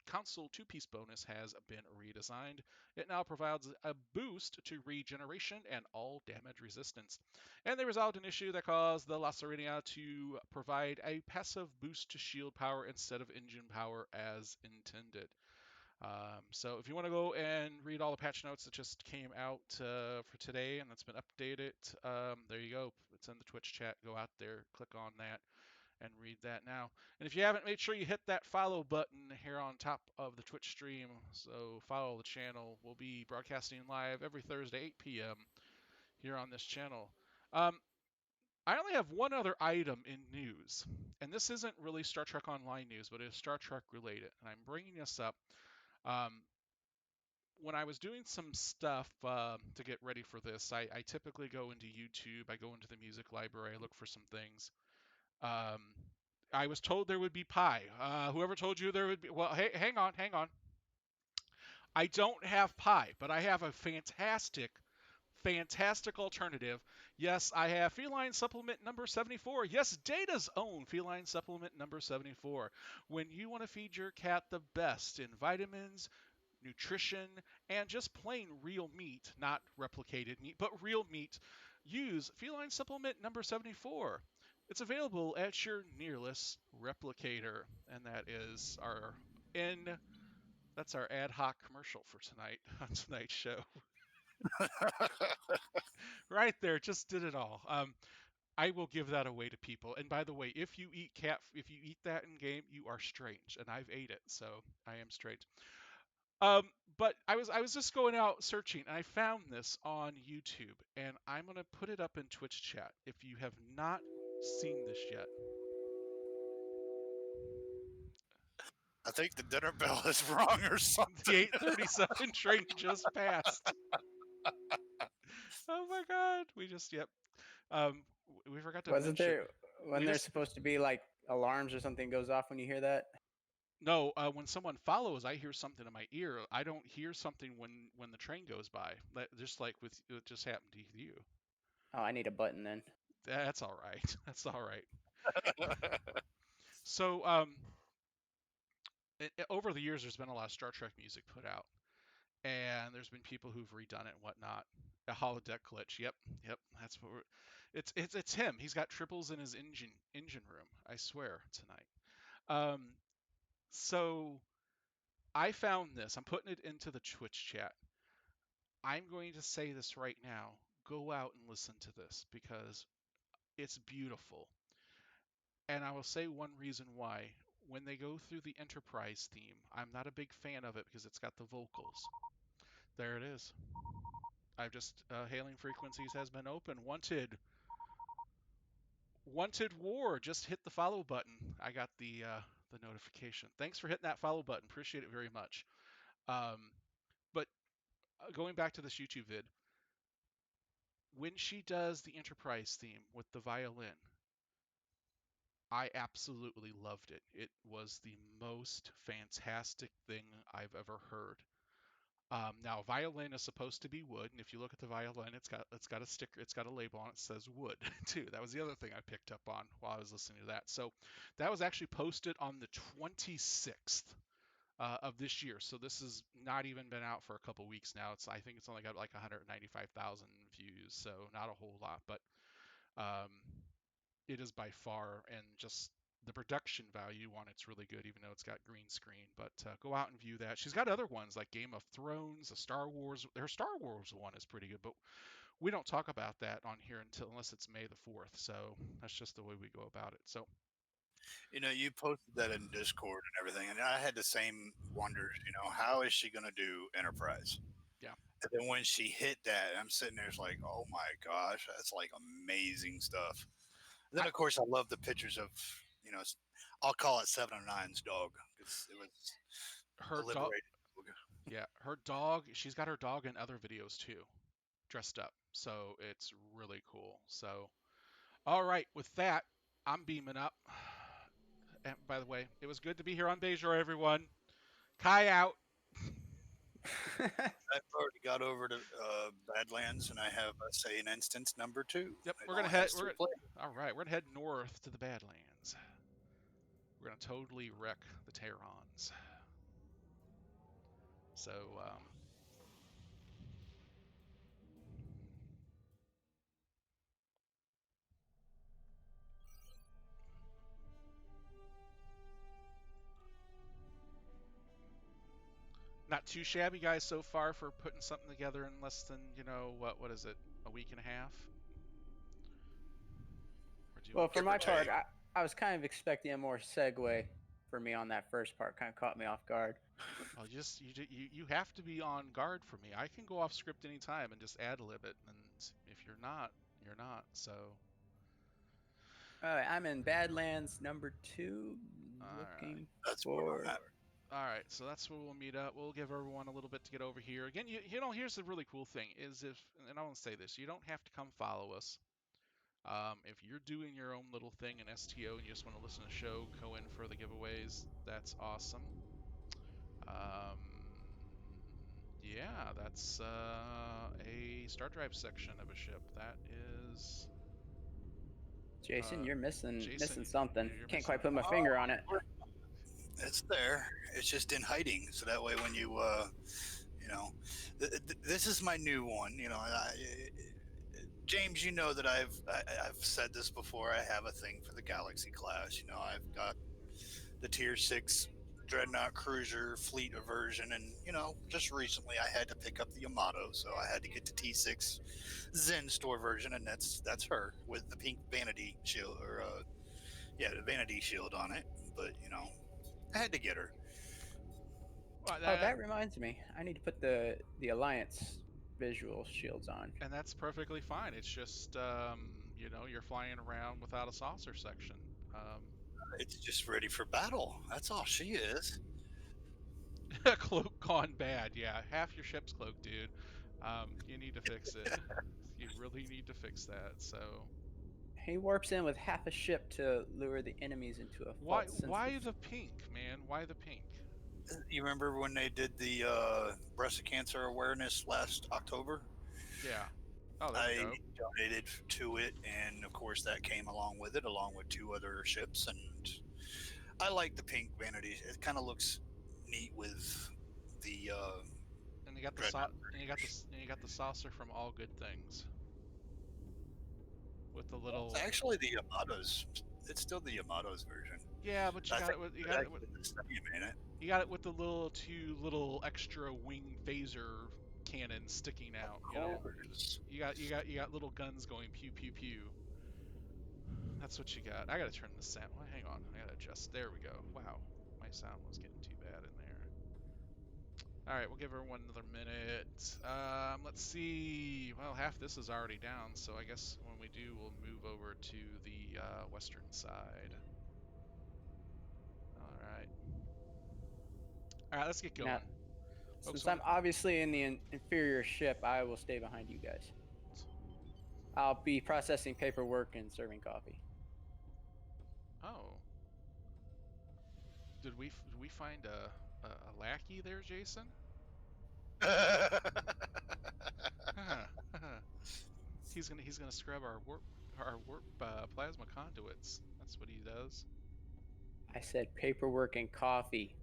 console two-piece bonus has been redesigned. It now provides a boost to regeneration and all damage resistance. And they resolved an issue that caused the La Serenia to provide a passive boost to shield power instead of engine power as intended. So if you want to go and read all the patch notes that just came out for today and that's been updated, there you go. It's in the Twitch chat. Go out there, click on that, and read that now. And if you haven't, make sure you hit that follow button here on top of the Twitch stream. So follow the channel. We'll be broadcasting live every Thursday, 8 p.m. here on this channel. I only have one other item in news, and this isn't really Star Trek Online news, but it is Star Trek related. And I'm bringing this up. Um, when I was doing some stuff to get ready for this, I typically go into YouTube, I go into the music library, I look for some things. Um, I was told there would be pie. Whoever told you there would be, well, hey, hang on. I don't have pie, but I have a fantastic alternative. Yes, I have feline supplement number 74. Yes, Data's own feline supplement number 74. When you want to feed your cat the best in vitamins, nutrition, and just plain real meat, not replicated meat, but real meat, use feline supplement number 74. It's available at your nearest replicator, and in that's our ad hoc commercial for tonight on tonight's show. Right there, just did it all. I will give that away to people. And by the way, if you eat that in game, you are strange, and I've ate it, so I am strange. But I was just going out searching and I found this on YouTube and I'm gonna put it up in Twitch chat if you have not seen this yet. I think the dinner bell is wrong or The something. 8:37 train just passed. Oh my god, Um, we forgot to Wasn't mention there when we there's just supposed to be like alarms or something goes off when you hear that? no. When someone follows, I hear something in my ear. I don't hear something when the train goes by. Just like with it just happened to you. Oh, I need a button then. That's all right. That's all right. So over the years, there's been a lot of Star Trek music put out, and there's been people who've redone it and whatnot. A holodeck glitch. Yep. That's what we're. It's him. He's got triples in his engine room. I swear tonight. So I found this. I'm putting it into the Twitch chat. I'm going to say this right now. Go out and listen to this because it's beautiful. And I will say one reason why. When they go through the Enterprise theme, I'm not a big fan of it because it's got the vocals. There it is. I've just hailing frequencies has been open. Wanted war. Just hit the follow button. I got the notification. Thanks for hitting that follow button. Appreciate it very much. Um, but going back to this YouTube vid, when she does the Enterprise theme with the violin, I absolutely loved it. It was the most fantastic thing I've ever heard. Now, violin is supposed to be wood, and if you look at the violin, it's got a sticker, it's got a label on it that says wood too. That was the other thing I picked up on while I was listening to that. So that was actually posted on the 26th of this year. So this has not even been out for a couple weeks now. I think it's only got like 195,000 views, so not a whole lot, but um, it is by far and just the production value on it's really good, even though it's got green screen. But go out and view that. She's got other ones like Game of Thrones, the Star Wars. Her Star Wars one is pretty good, but we don't talk about that on here unless it's May the 4th. So that's just the way we go about it. So You posted that in Discord and everything, and I had the same wonders. How is she going to do Enterprise? yeah, And then when she hit that, I'm sitting there, it's like, oh my gosh, that's like amazing stuff. And then I, of course I love the pictures of, you know, I'll call it 709's dog because it was a her dog. liberated dog. Yeah, her dog. She's got her dog in other videos too, dressed up. So it's really cool. So all right, with that, I'm beaming up. And by the way, it was good to be here on Bejor, everyone. Kai out. I've already got over to Badlands, and I have, say, an instance number 2. Yep, It we're gonna only head. has 3 players. All right, we're gonna head north to the Badlands. We're gonna totally wreck the Terrans. So, not too shabby, guys, so far for putting something together in less than what is it, a week and a half? We're doing Well, for Give or my well. part, take. I was kind of expecting a more segue for me on that first part. Kind of caught me off guard. Well, you have to be on guard for me. I can go off script anytime and just ad lib it, and if you're not, you're not. So, All right, I'm in Badlands number 2, all right. looking That's what I'm for. at. All right, so that's where we'll meet up. We'll give everyone a little bit to get over here. Again, here's the really cool thing is and I want to say this, you don't have to come follow us. If you're doing your own little thing in STO and you just want to listen to the show, go in for the giveaways, that's awesome. Um, yeah, that's a star drive section of a ship. That is Jason, you're missing Jason. missing something. You're Can't missing. quite put my Oh, finger on it. it's there. It's just in hiding, so that way when you, this is my new one. James, you know that I've said this before. I have a thing for the Galaxy class. I've got the Tier 6 Dreadnought Cruiser fleet version, and just recently I had to pick up the Yamato, so I had to get the T6 Zen Store version, and that's her with the pink vanity shield, or the vanity shield on it. But I had to get her. Well, Oh, that reminds me. I need to put the Alliance visual shields on. and that's perfectly fine. It's just you're flying around without a saucer section. Um, It's just ready for battle. That's all she is. Cloak gone bad. Yeah, half your ship's cloaked, dude. You need to fix it. You really need to fix that. So He warps in with half a ship to lure the enemies into a why false sense why of. the pink, man? Why the pink? You remember when they did the breast cancer awareness last October? Yeah. Oh, there we I go. donated to it, and of course that came along with it, along with 2 other ships. And I like the pink vanity. It kind of looks neat with the And you got the dreadnought. and you got the saucer from All Good Things with the It's little. actually the Yamato's. It's still the Yamato's version. Yeah, but I think you it got it with actually the same in it. you got it with the little 2 little extra wing phaser cannons sticking out. Of course. You got little guns going pew pew pew. That's what you got. I gotta turn the sound. Well, hang on, I gotta adjust. There we go. Wow, my sound was getting too bad in there. All right, we'll give everyone another minute. Let's see. Well, half this is already down, so I guess when we do, we'll move over to the western side. All right. All right, let's get Now, going. Folks, since I'm obviously in the inferior ship, I will stay behind you guys. I'll be processing paperwork and serving coffee. oh, did we find a lackey there, Jason? He's gonna scrub our warp plasma conduits. That's what he does. I said paperwork and coffee.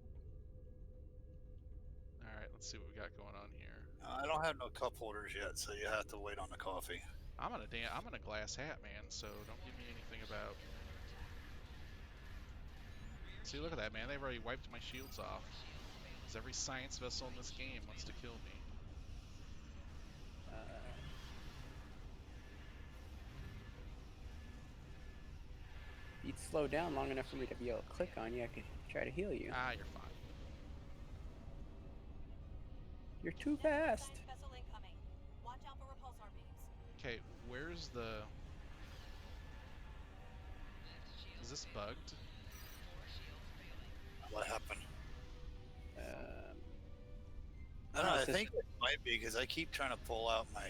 All right, let's see what we got going on here. I don't have no cup holders yet, so you have to wait on the coffee. I'm in a glass hat, man. So don't give me anything about. See, look at that, man. They've already wiped my shields off. Because every science vessel in this game wants to kill me. Uh, if you'd slow down long enough for me to be able to click on you, I could try to heal you. Ah, you're fine. You're too fast. Vessel incoming. Watch out for repulsor beams. Okay, where's the... Is this bugged? What happened? I no, don't know. I it says- think it might be because I keep trying to pull out my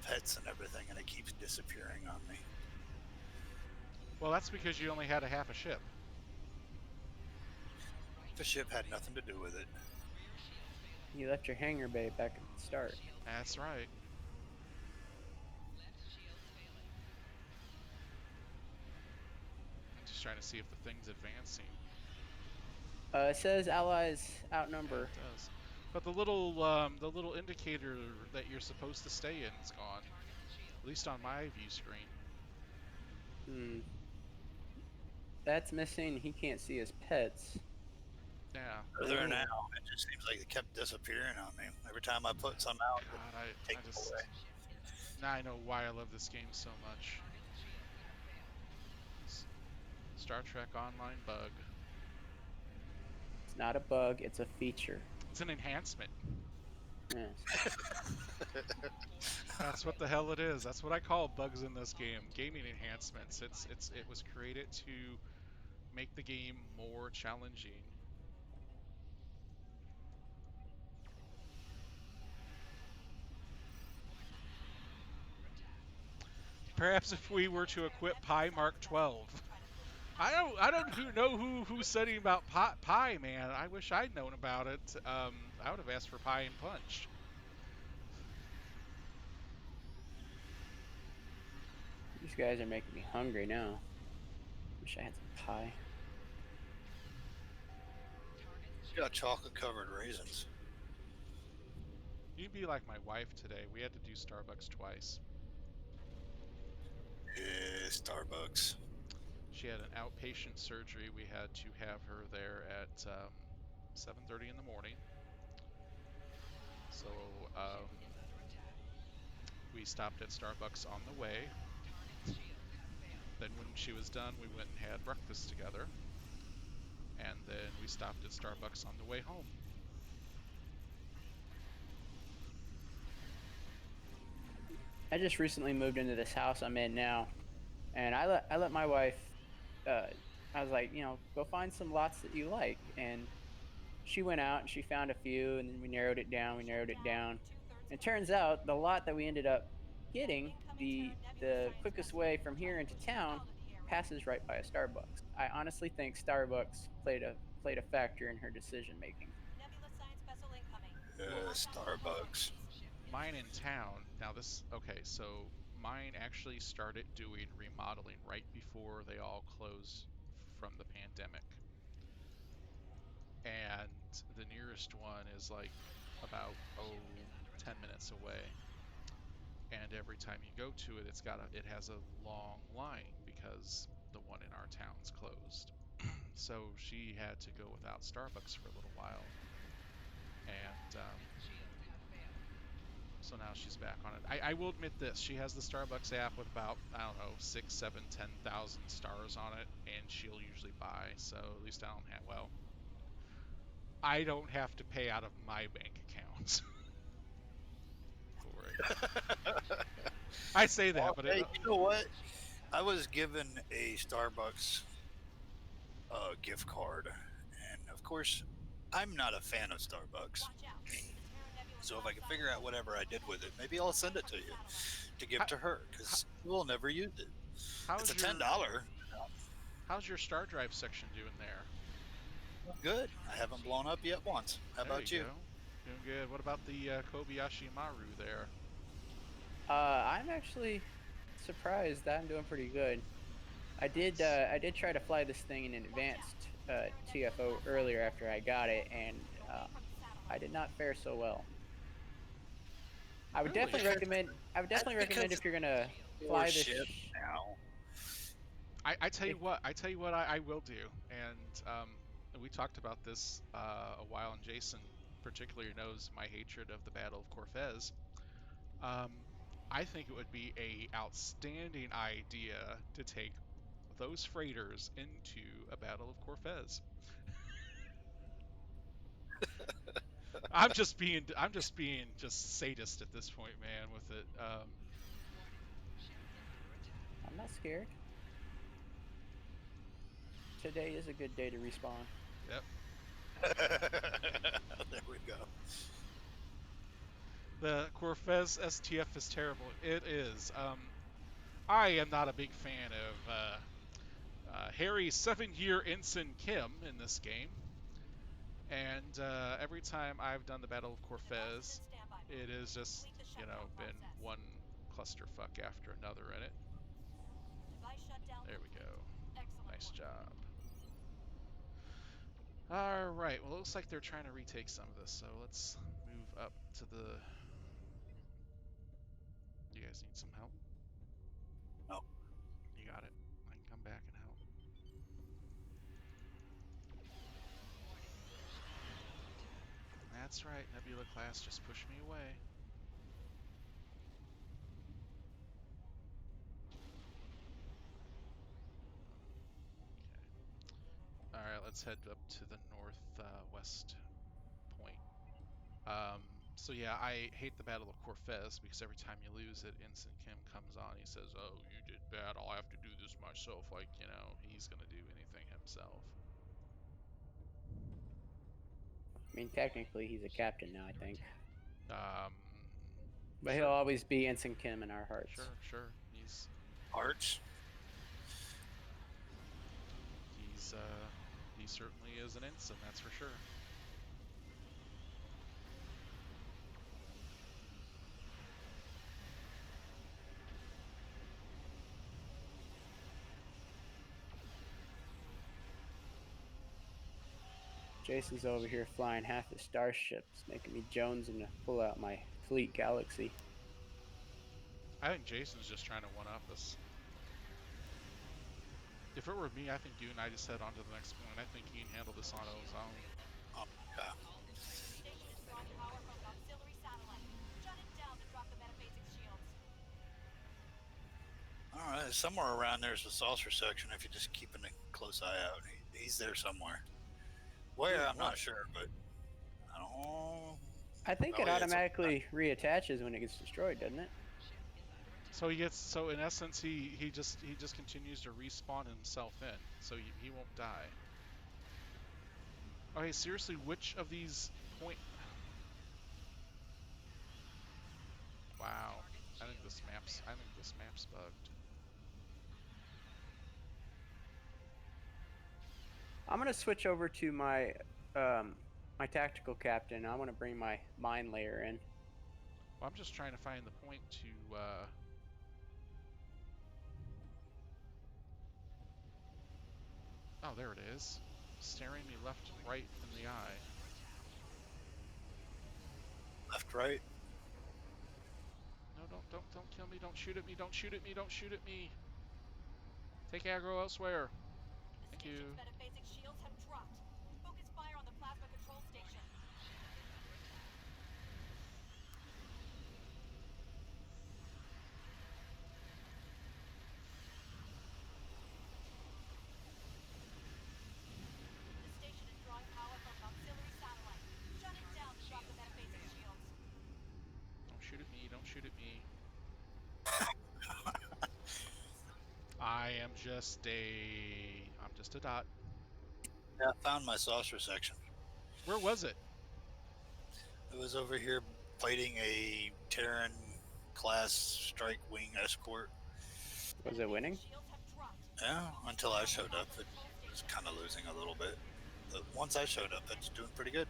pets and everything, and it keeps disappearing on me. Well, that's because you only had a half a ship. The ship had nothing to do with it. You left your hangar bay back at the start. That's right. I'm just trying to see if the thing's advancing. It says allies Yeah, outnumber. it does. But the little indicator that you're supposed to stay in is gone. At least on my view screen. Hmm. That's missing. He can't see his pets. Yeah. They're there now. Oh. It just seems like they kept disappearing on me. Every time I put some out, God, they I take them just away. now I know why I love this game so much. Star Trek Online bug. It's not a bug. It's a feature. It's an enhancement. Yes. That's what the hell it is. That's what I call bugs in this game. Gaming enhancements. It was created to make the game more challenging. Perhaps if we were to equip Pi Mark 12. I don't know who's studying about Pi, man. I wish I'd known about it. I would have asked for Pi and Punch. These guys are making me hungry now. Wish I had some pie. Got chocolate covered raisins. You'd be like my wife today. We had to do Starbucks twice. Yeah, Starbucks. She had an outpatient surgery. We had to have her there at 7:30 in the morning. So we stopped at Starbucks on the way. Then when she was done, we went and had breakfast together. And then we stopped at Starbucks on the way home. I just recently moved into this house I'm in now, and I let my wife. I was like, go find some lots that you like, and she went out and she found a few, and then we narrowed it down. We narrowed it down. It turns out the lot that we ended up getting, the quickest way from here into town, passes right by a Starbucks. I honestly think Starbucks played a factor in her decision making. Nebula science vessel incoming. Starbucks. Mine in town, now this, okay, so mine actually started doing remodeling right before they all closed from the pandemic. And the nearest one is like about 10 minutes away. And every time you go to it, it has a long line because the one in our town's closed. So she had to go without Starbucks for a little while. And so now she's back on it. I will admit this: she has the Starbucks app with about, I don't know, 6, 7, 10,000 stars on it, and she'll usually buy. So at least I don't have. Well, I don't have to pay out of my bank account for it. I say that, Well, but hey, you know what? I was given a Starbucks gift card, and of course, I'm not a fan of Starbucks. Watch out. The Terra Nebula So if I can broadside figure out is whatever I did with it, maybe on I'll the send it to Badlands you satellite. to give how, to her because we'll never use it. It's how's a your $10. how's your Star Drive section doing there? Good. I haven't blown up yet once. How There about you you? go. Doing good. What about the Kobayashi Maru there? I'm actually surprised that I'm doing pretty good. Nice. I did try to fly this thing in an advanced TFO earlier after I got it, and Away from the I satellite. did not fare so well. Really? I would That's definitely because recommend if you're gonna your fly this. ship now. I tell you If, what, I will do. And we talked about this a while, and Jason particularly knows my hatred of the Battle of Corfez. Um, I think it would be a outstanding idea to take those freighters into a Battle of Corfez. I'm just being just sadist at this point, man, with it. I'm not scared. Today is a good day to respawn. Yep. There we go. The Corfez STF is terrible. It is. I am not a big fan of Harry's 7-year ensign Kim in this game. And every time I've done the Battle of Analysis Corfez, in standby mode. it has just, Complete the you shutdown know, been process. one clusterfuck after another in it. Device shutdown There we complete. go. Excellent Nice work. job. Alright, well, it looks like they're trying to retake some of this, so let's move up to the... You guys need some help? No. You got it. I can come back and help. That's right, Nebula class just pushed me away. Okay. Alright, let's head up to the northwest point. So yeah, I hate the Battle of Corfez because every time you lose it, Ensign Kim comes on. He says, "Oh, you did bad. I'll have to do this myself." Like, you know, he's gonna do anything himself. I mean, technically, he's a captain now, I think. Um, But sure, he'll always be Ensign Kim in our hearts. sure. He's Arch. he certainly is an ensign, that's for sure. Jason's over here flying half the starships, making me Jones and pull out my Fleet Galaxy. I think Jason's just trying to one-up us. If it were me, I think you and I just head on to the next point. I think he can handle this on his own. Oh, yeah. The station is drawing power from an auxiliary satellite. Shut it down to drop the metaphasic shields. All right, somewhere around there's a saucer section. If you're just keeping a close eye out, he's there somewhere. Where Doing I'm what? not sure, but I don't. I think Oh, it yeah, it's automatically reattaches when it gets destroyed, doesn't it? So in essence he just continues to respawn himself in, so he won't die. Okay, seriously, which of these point? Wow, I think this map's bugged. I'm gonna switch over to my my tactical captain. I want to bring my mine layer in. Well, I'm just trying to find the point to. Oh, there it is, staring me left, right in the eye. left, right. No, don't kill me! Don't shoot at me! Don't shoot at me! Don't shoot at me! Take aggro elsewhere. The Thank station's you. metaphasic shields have dropped. Focus fire on the plasma control station. The station is drawing power from an auxiliary satellite. Shut it down to drop the metaphasic shields. Don't shoot at me! Don't shoot at me! I'm just a dot. Yeah, I found my saucer section. Where was it? It was over here fighting a Terran class strike wing escort. Was it winning? Shields have dropped. Yeah, until I showed up, it was kind of losing a little bit. But once I showed up, it's doing pretty good.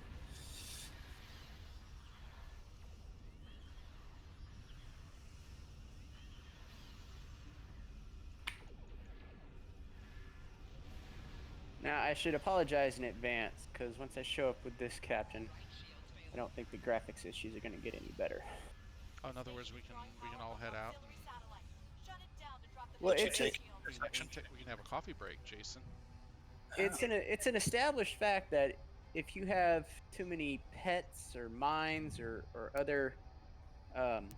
Now I should apologize in advance because once I show up with this captain, I don't think the graphics issues are gonna get any better. Oh, in other words, we can all head out. Auxiliary satellite. Shut it down to drop the Well, Let you metaphasic take shields. We can have a coffee break, Jason. it's an established fact that if you have too many pets or mines or other um,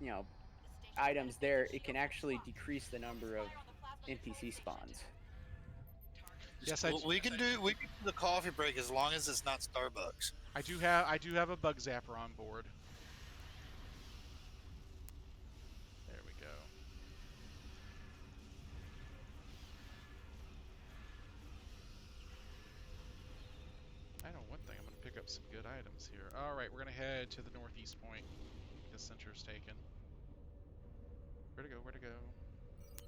you know The station's items there, metaphasic it can shields have actually dropped. decrease the number of Fire on the plasma control NPC station. spawns. Yes, We can do the coffee break as long as it's not Starbucks. I do have a bug zapper on board. There we go. I know one thing, I'm going to pick up some good items here. Alright, we're going to head to the northeast point because center is taken. Where to go, where to go?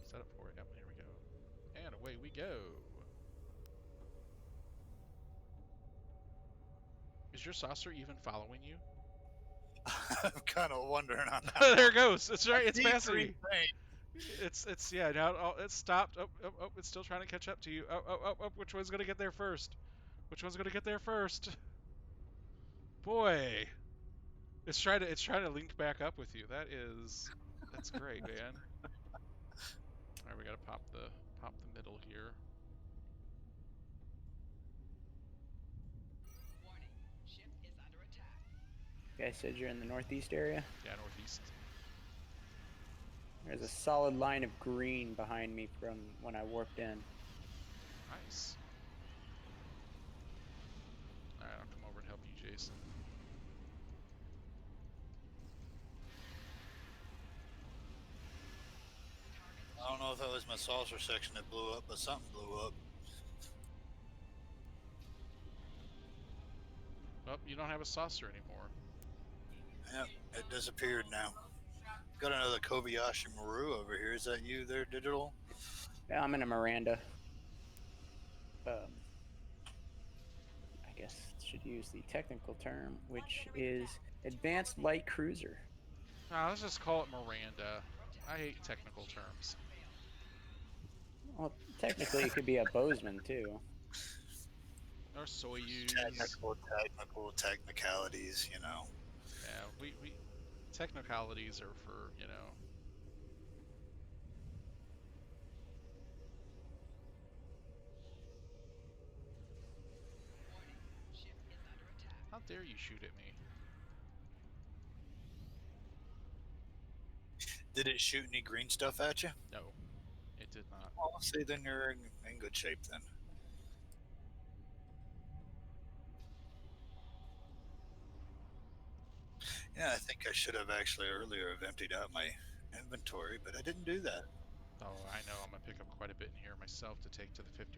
Set up for it. Yep, here we go. And away we go. Is your saucer even following you? I'm kind of wondering on that. There it goes. It's right. It's See passing green you. paint. It's yeah. Now it's stopped. Oh! It's still trying to catch up to you. Oh! Which one's gonna get there first? Which one's gonna get there first? Boy, it's trying to link back up with you. That's great, man. All right, we gotta pop the middle here. You guys said you're in the northeast area? Yeah, northeast. There's a solid line of green behind me from when I warped in. Nice. All right, I'll come over and help you, Jason. I don't know if that was my saucer section that blew up, but something blew up. Oh, you don't have a saucer anymore. Yep, it disappeared now. Got another Kobayashi Maru over here. Is that you there, Digital? Yeah, I'm in a Miranda. I guess should use the technical term, which is advanced light cruiser. Nah, let's just call it Miranda. I hate technical terms. Well, technically it could be a Bozeman too. Or Soyuz. Technicalities, you know. Yeah, we technicalities are for, you know. How dare you shoot at me? Did it shoot any green stuff at you? No, it did not. Well, see, then you're in good shape then. Yeah, I think I should have actually earlier have emptied out my inventory, but I didn't do that. Oh, I know. I'm gonna pick up quite a bit in here myself to take to the 50%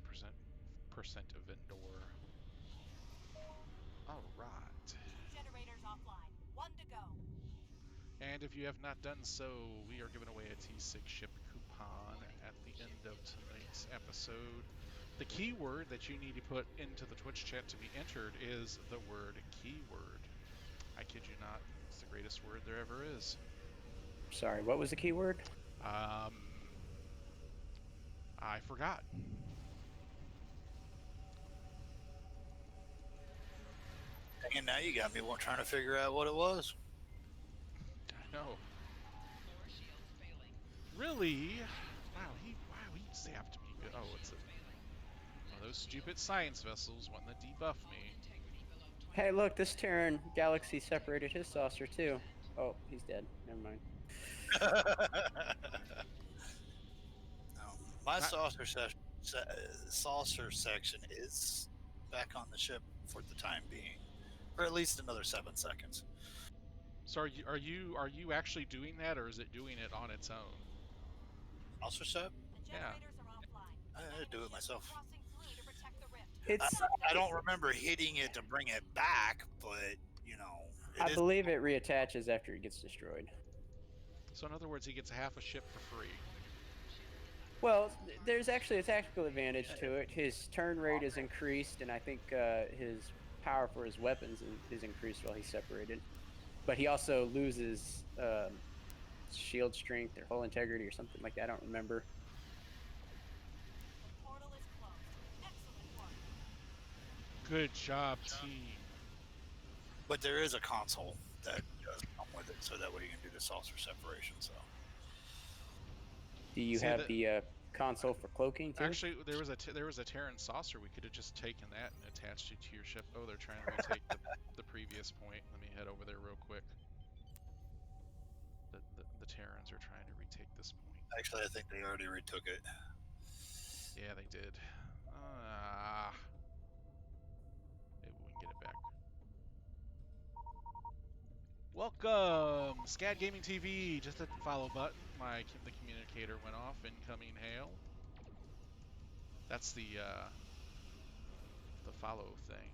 of Endor. All right. 2 generators offline. 1 to go. And if you have not done so, we are giving away a T6 ship coupon at the end of tonight's episode. The keyword that you need to put into the Twitch chat to be entered is the word keyword. I kid you not, it's the greatest word there ever is. Sorry, what was the keyword? I forgot. And now you got me trying to figure out what it was. I know. Really? Wow, he zapped me. Oh, it's one of those stupid science vessels wanting to debuff me. Hey, look, this Terran galaxy separated his saucer too. Oh, he's dead. Never mind. My Not- saucer section is back on the ship for the time being, for at least another 7 seconds. So are you actually doing that, or is it doing it on its own? Saucer set? The Yeah. generators are offline. I do it myself. Crossing through to protect the rift. It's. I don't remember hitting it to bring it back, but you know, I believe it reattaches after it gets destroyed. So in other words, he gets half a ship for free. Well, there's actually a tactical advantage to it. His turn rate is increased, and I think his power for his weapons is increased while he's separated. But he also loses shield strength or hull integrity or something like that. I don't remember. The portal is closed. Excellent work. Good job, team. But there is a console that does come with it, so that way you can do the saucer separation. So Do you See, have the console for cloaking too? Actually, there was a Terran saucer. We could have just taken that and attached it to your ship. Oh, they're trying to retake the previous point. Let me head over there real quick. The Terrans are trying to retake this point. actually, I think they already retook it. Yeah, they did. Maybe we can get it back. Welcome, Scad Gaming TV. Just hit the follow button. The communicator went off. Incoming hail. That's the follow thing.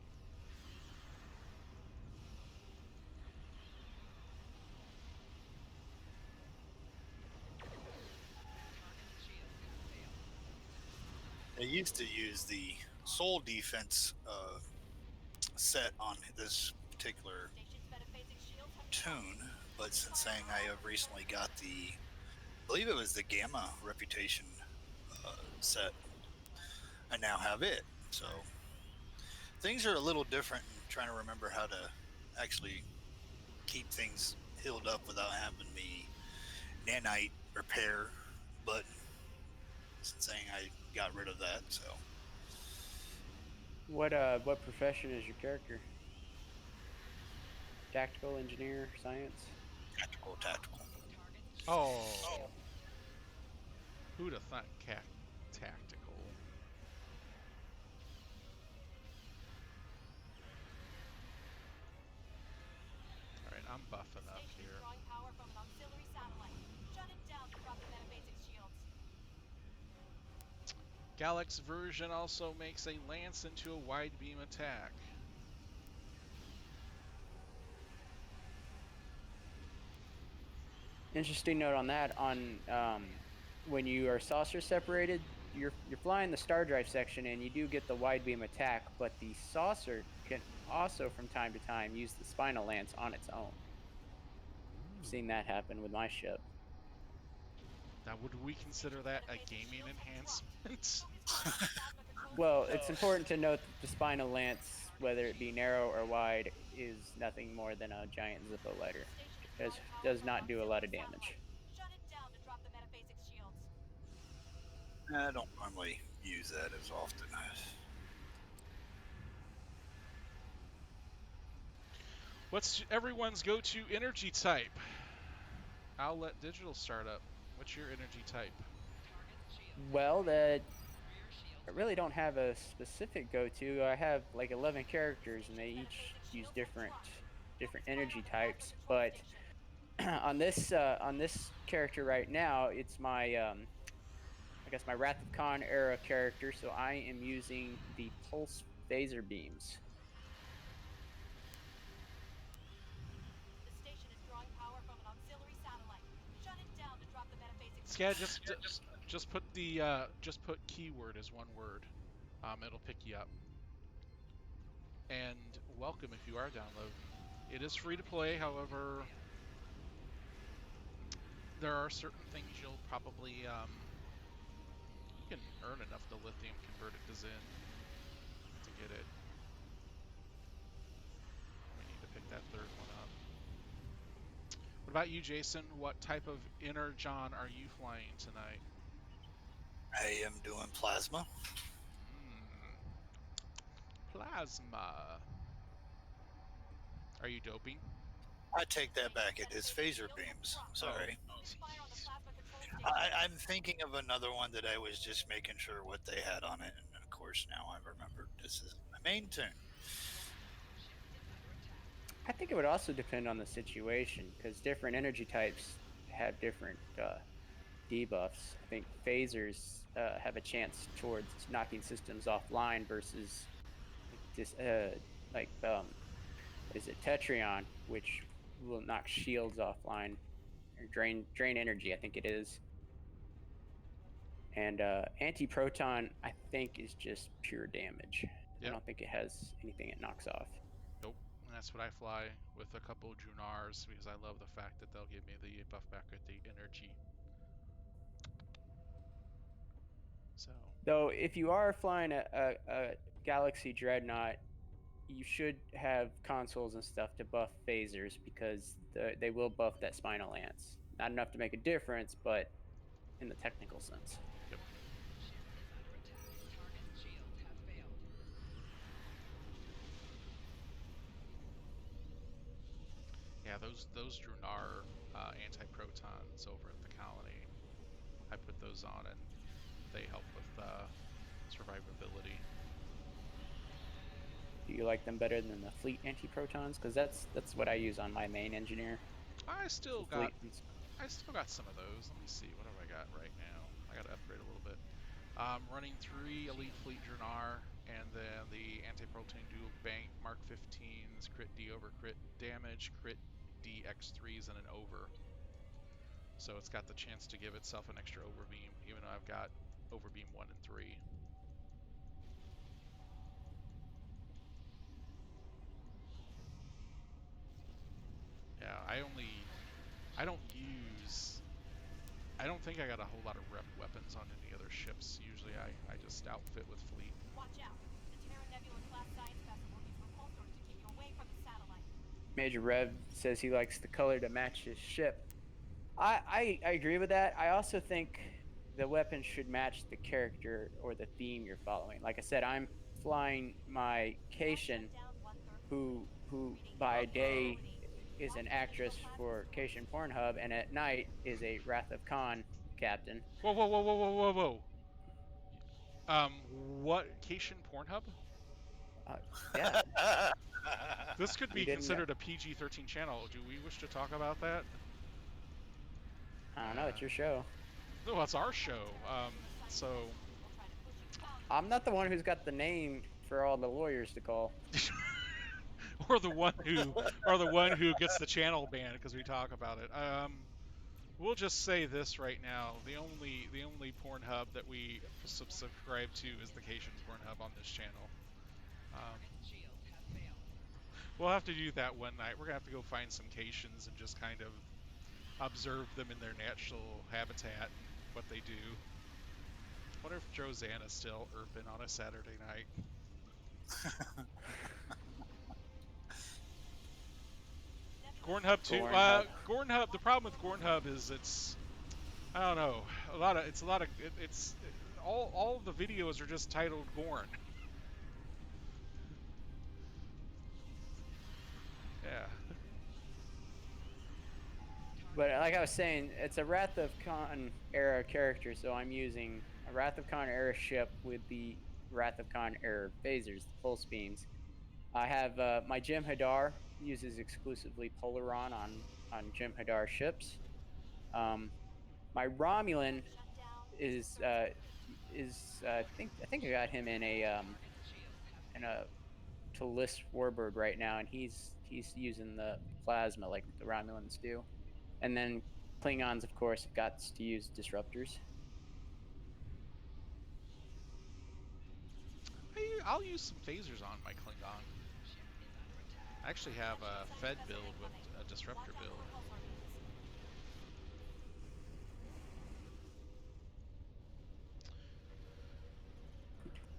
They used to use the soul defense set on this particular Station's metaphasic shields have tune, but since saying I have recently got the, I believe it was the Gamma Reputation set, I now have it. So things are a little different in trying to remember how to actually keep things healed up without having the nanite repair button. Since saying I got rid of that, so What profession is your character? Tactical, engineer, science? tactical. Oh, who'd have thought tactical? All right, I'm buffing up Station is here. drawing power from an auxiliary satellite. Shut it down to drop the metaphasic shields. Galax version also makes a lance into a wide beam attack. Interesting note on that. On when you are saucer separated, you're flying the star drive section, and you do get the wide beam attack. But the saucer can also, from time to time, use the spinal lance on its own. I've seen that happen with my ship. Now, would we consider that a gaming enhancement? Well, it's important to note that the spinal lance, whether it be narrow or wide, is nothing more than a giant Zippo lighter. Does not do a lot of damage. Shut it down to drop the metaphasic shields. I don't normally use that as often. What's everyone's go-to energy type? I'll let Digital start up. What's your energy type? Well, I really don't have a specific go-to. I have like 11 characters, and they each use different energy types. But on this character right now, it's my I guess my Wrath of Khan era character. So I am using the pulse phaser beams. The station is drawing power from an auxiliary satellite. Shut it down to drop the metaphasic Yeah, shields. just put the just put keyword as one word. It'll pick you up. And welcome if you are downloading. It is free to play. However, there are certain things you'll probably you can earn enough dilithium converted to Zin to get it. We need to pick that third one up. What about you, Jason? What type of energon are you flying tonight? I am doing plasma. Mm, plasma. Are you doping? I take that back. It is phaser beams. Sorry. Fire on the plasma control station. I'm thinking of another one that I was just making sure what they had on it, and of course now I remembered this is my main tune. I think it would also depend on the situation because different energy types have different debuffs. I think phasers have a chance towards knocking systems offline versus this what is it, Tetrion, which will knock shields offline or drain energy. I think it is. And anti-proton, I think, is just pure damage. I Yep. don't think it has anything it knocks off. Nope. And that's what I fly with a couple of Junars because I love the fact that they'll give me the buff back at the energy. So. Though, if you are flying a Galaxy Dreadnought, you should have consoles and stuff to buff phasers because they will buff that spinal lance. Not enough to make a difference, but in the technical sense. Yep. Yeah, those Drunar anti-protons over at the colony. I put those on and they help with survivability. Do you like them better than the fleet anti-protons? Because that's what I use on my main engineer. I The still got fleet ones. I still got some of those. Let me see. What have I got right now? I got to upgrade a little bit. Running 3 Elite Fleet Drunar, and then the Anti-Proton Dual Bank Mark 15s, crit D over crit damage, crit D X3s, and an over. So it's got the chance to give itself an extra overbeam, even though I've got overbeam 1 and 3. I don't use. I don't think I got a whole lot of rep weapons on any other ships. Usually I just outfit with fleet. Watch out. The Terra Nebula class science vessel will use repulsors to keep you away from the satellite. Major Rev says he likes the color to match his ship. I agree with that. I also think the weapon should match the character or the theme you're following. Like I said, I'm flying my Cation, who by day is an actress for Cation Pornhub, and at night is a Wrath of Khan captain. Whoa, whoa, whoa, whoa, whoa, whoa, whoa. What Cation Pornhub? Uh, yeah, This could you be didn't know. considered a PG-13 channel. Do we wish to talk about that? I don't know. It's your show. No, it's our show. So I'm not the one who's got the name for all the lawyers to call. or the one who gets the channel banned because we talk about it. We'll just say this right now: the only Pornhub that we subscribe to is the Cation Pornhub on this channel. We'll have to do that one night. We're gonna have to go find some Cations and just kind of observe them in their natural habitat and what they do. Wonder if Josanna's still erping on a Saturday night. Gornhub too. Gornhub. The problem with Gornhub is I don't know. It's all of the videos are just titled Gorn. Yeah. But like I was saying, it's a Wrath of Khan era character, so I'm using a Wrath of Khan era ship with the Wrath of Khan era phasers, the pulse beams. I have my Jim Hadar uses exclusively Polaron on Jim Hadar ships. My Romulan is I think I got him in a Talis Warbird right now, and he's using the plasma like the Romulans do. And then Klingons, of course, got to use disruptors. I'll use some phasers on my Klingon. I actually have a Fed build with a disruptor build.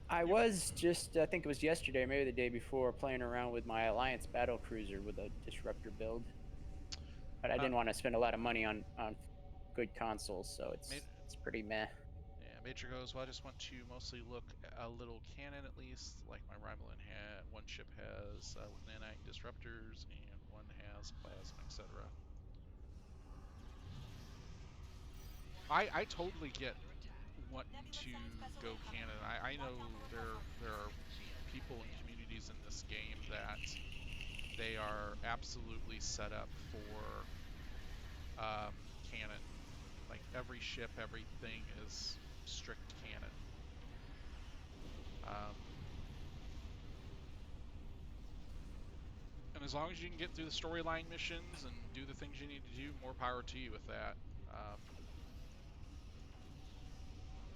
I was just, I think it was yesterday, maybe the day before, playing around with my Alliance battle cruiser with a disruptor build. But I didn't want to spend a lot of money on good consoles, so it's pretty meh. Yeah, Major goes, well, I just want to mostly look a little cannon at least, like my Romulan had. One ship has with nanite disruptors, and one has plasma, etc. I totally get wanting to go cannon. I know there are people and communities in this game that they are absolutely set up for cannon. Like every ship, everything is strict cannon. And as long as you can get through the storyline missions and do the things you need to do, more power to you with that.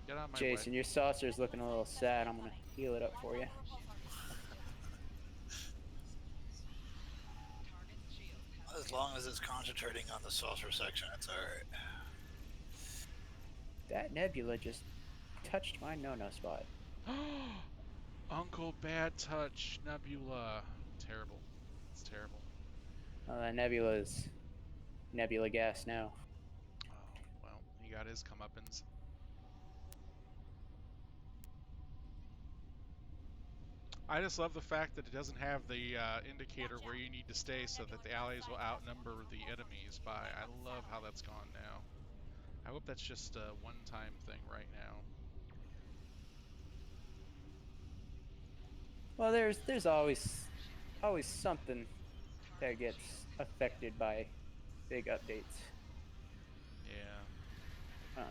Get on my Jason, way. your saucer's looking a little sad. I'm going to heal it up for you. As long as it's concentrating on the saucer section, it's alright. That nebula just touched my no-no spot. Uncle Bad Touch Nebula. Terrible. It's terrible. That nebula is nebula gas now. Oh, well, he got his comeuppance. I just love the fact that it doesn't have the indicator where you need to stay so that the allies will outnumber the enemies by. I love how that's gone now. I hope that's just a one-time thing right now. Well, there's always something that gets affected by big updates. Yeah.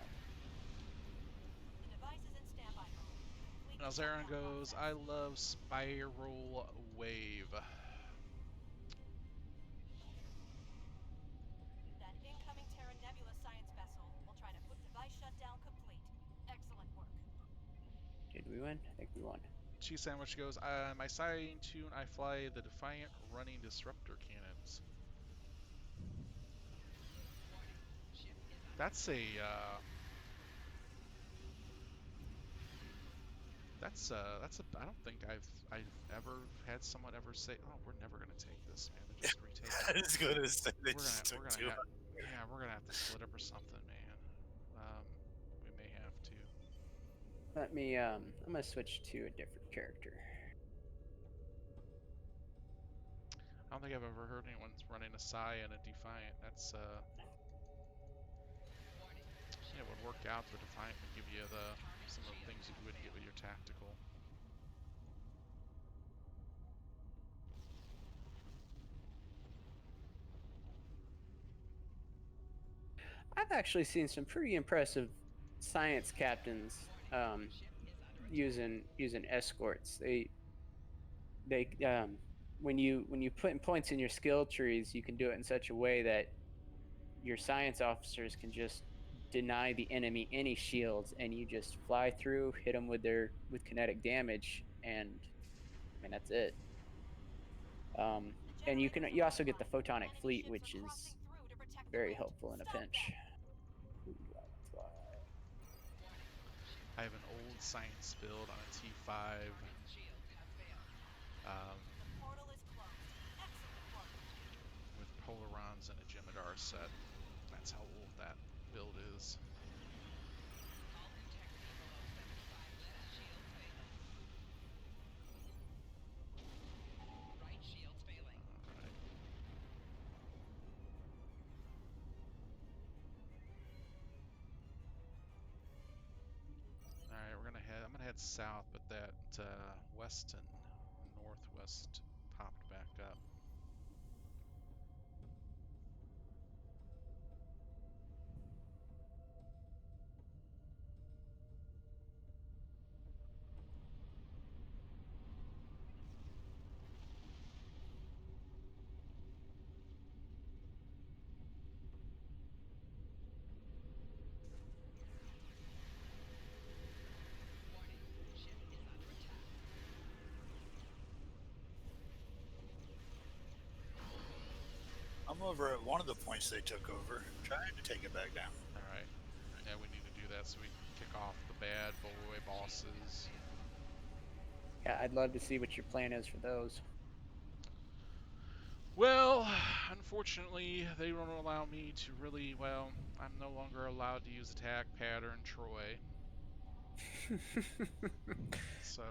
Now Zaron goes, I love Spiral Wave. That incoming Terra Nebula science vessel will try to put device shutdown complete. Excellent work. Did we win? I think we won. Cheese Sandwich goes, my side tune, I fly the Defiant running disruptor cannons. That's a I don't think I've ever had someone ever say, "Oh, we're never gonna take this, man. They're just retaking I it." was gonna say they just took We're gonna two. have yeah, we're gonna have to split up or something, man. We may have to. Let me. I'm gonna switch to a different character. I don't think I've ever heard anyone running a Psy and a Defiant. That's yeah, it would work out. The Defiant would give you some of the things that you wouldn't get with your tactical. I've actually seen some pretty impressive science captains using escorts. They when you put in points in your skill trees, you can do it in such a way that your science officers can just deny the enemy any shields, and you just fly through, hit them with kinetic damage, and I mean that's it. And you also get the photonic fleet, which is very helpful in a pinch. Who do I fly? I have an old Science build on a T5. With Polarons and a Jem'Hadar set. That's how old that build is. Alright. Alright, I'm gonna head south, but that west and northwest popped back up. I'm over at one of the points they took over, trying to take it back down. Alright. Yeah, we need to do that so we can kick off the bad boy bosses. Yeah, I'd love to see what your plan is for those. Well, unfortunately, they don't allow me to really, well, I'm no longer allowed to use attack pattern Troy. So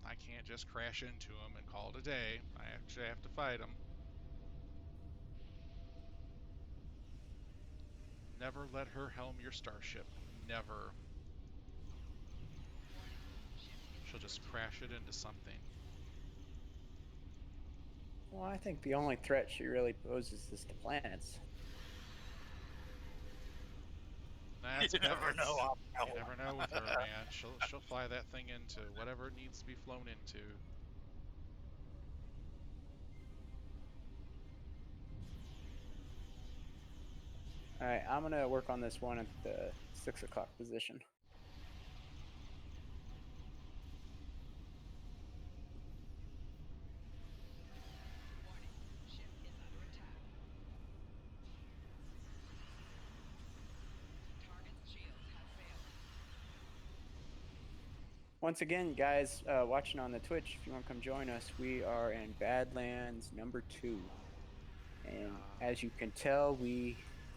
I can't just crash into them and call it a day. I actually have to fight them. Never let her helm your starship. Never. She'll just crash it into something. Well, I think the only threat she really poses is to planets. That's, You never know. You never know with her, man. She'll fly that thing into whatever it needs to be flown into. All right, I'm gonna work on this one at the 6 o'clock position. Once again, guys, watching on the Twitch, if you want to come join us, we are in Badlands number 2. And as you can tell, we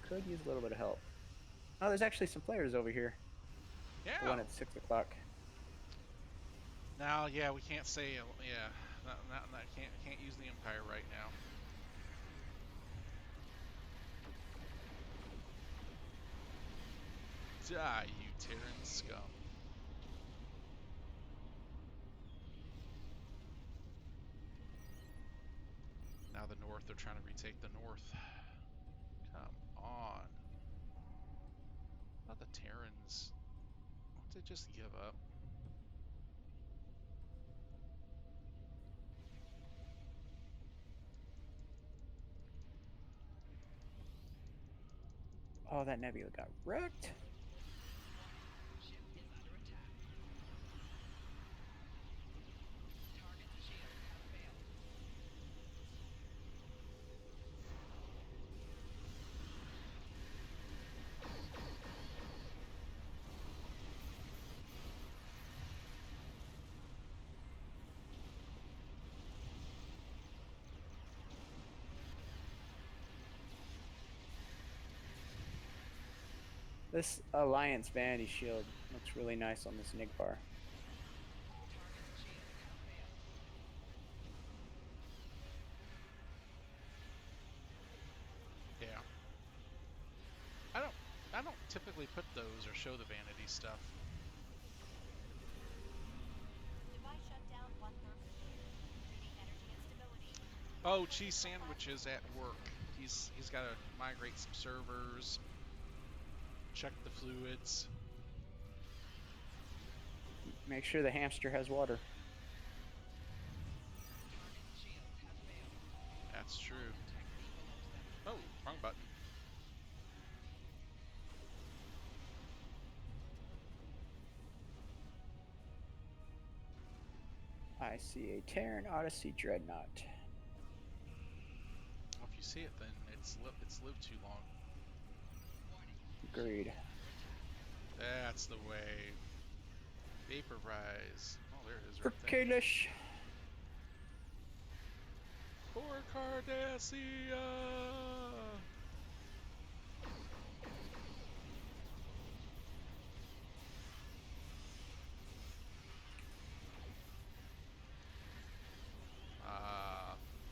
could use a little bit of help. Oh, there's actually some players over here. Yeah. The one at 6 o'clock. Now, yeah, we can't say, yeah, can't use the Empire right now. Die, you Terran scum. Now the North, they're trying to retake the North. Come on. Not the Terrans. Why don't they just give up? Oh, that nebula got wrecked. This Alliance Vanity shield looks really nice on this Nigbar. Yeah. I don't typically put those or show the vanity stuff. Device shut down 1/3 clear. Reading energy instability. Oh, Cheese Sandwich is at work. He's got to migrate some servers, check the fluids. Make sure the hamster has water. That's true. Oh, wrong button. I see a Terran Odyssey Dreadnought. Well, if you see it, then it's lived too long. Agreed. That's the way. Vaporize. Oh, there it is For right there. Kalish. For Cardassia!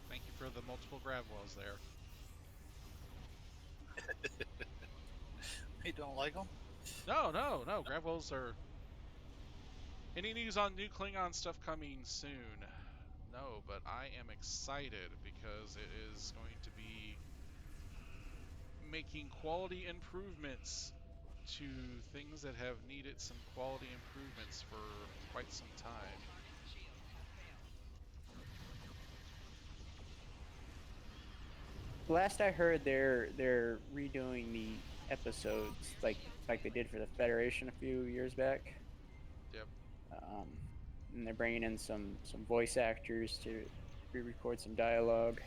Thank you for the multiple grav wells there. You don't like them? No. Grav wells are... Any news on new Klingon stuff coming soon? No, but I am excited because it is going to be making quality improvements to things that have needed some quality improvements for quite some time. Last I heard, they're redoing the episodes like they did for the Federation a few years back. Yep. And they're bringing in some voice actors to re-record some dialogue.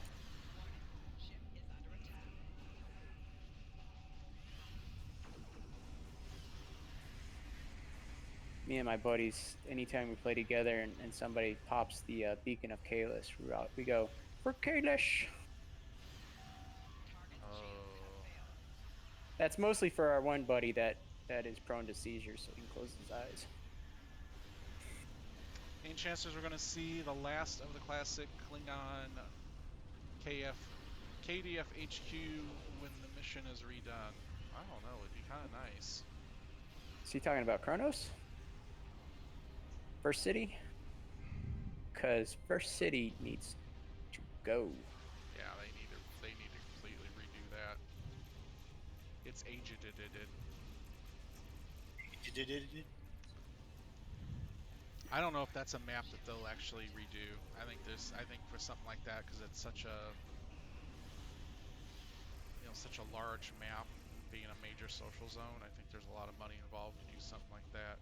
Me and my buddies, anytime we play together and somebody pops the beacon of Kalis, we go for Kalish. Oh. That's mostly for our one buddy that is prone to seizures, so he can close his eyes. Any chances we're going to see the last of the classic Klingon KDF HQ when the mission is redone? I don't know. It'd be kind of nice. Is he talking about Kronos? First City? Because First City needs to go. Yeah, they need to completely redo that. It's aged. I don't know if that's a map that they'll actually redo. I think for something like that, because it's such a such a large map, being a major social zone, I think there's a lot of money involved to do something like that.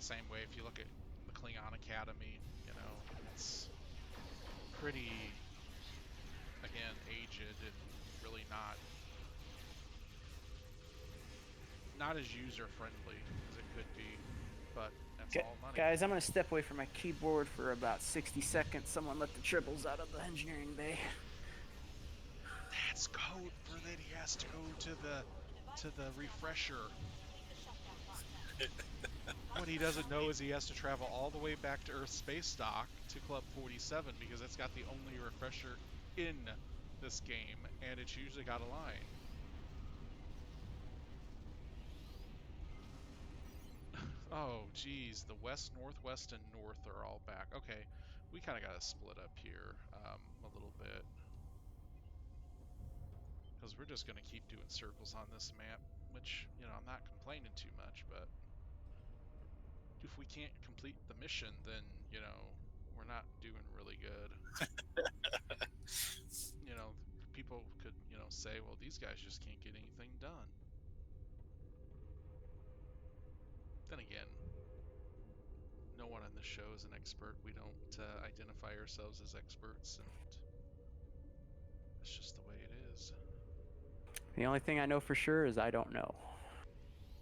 Same way, if you look at the Klingon Academy, it's pretty, again, aged and really not as user friendly as it could be, but that's all money. Guys, I'm going to step away from my keyboard for about 60 seconds. Someone let the triples out of the engineering bay. That's code for that he has to go to the refresher. What he doesn't know is he has to travel all the way back to Earth Space Dock to Club 47 because it's got the only refresher in this game, and it's usually got a line. Oh, geez, the west, northwest, and north are all back. Okay, we kind of got to split up here a little bit. Because we're just going to keep doing circles on this map, which, I'm not complaining too much, but if we can't complete the mission, then, we're not doing really good. People could, say, well, these guys just can't get anything done. Then again, no one on this show is an expert. We don't identify ourselves as experts, and that's just the way it is. The only thing I know for sure is I don't know.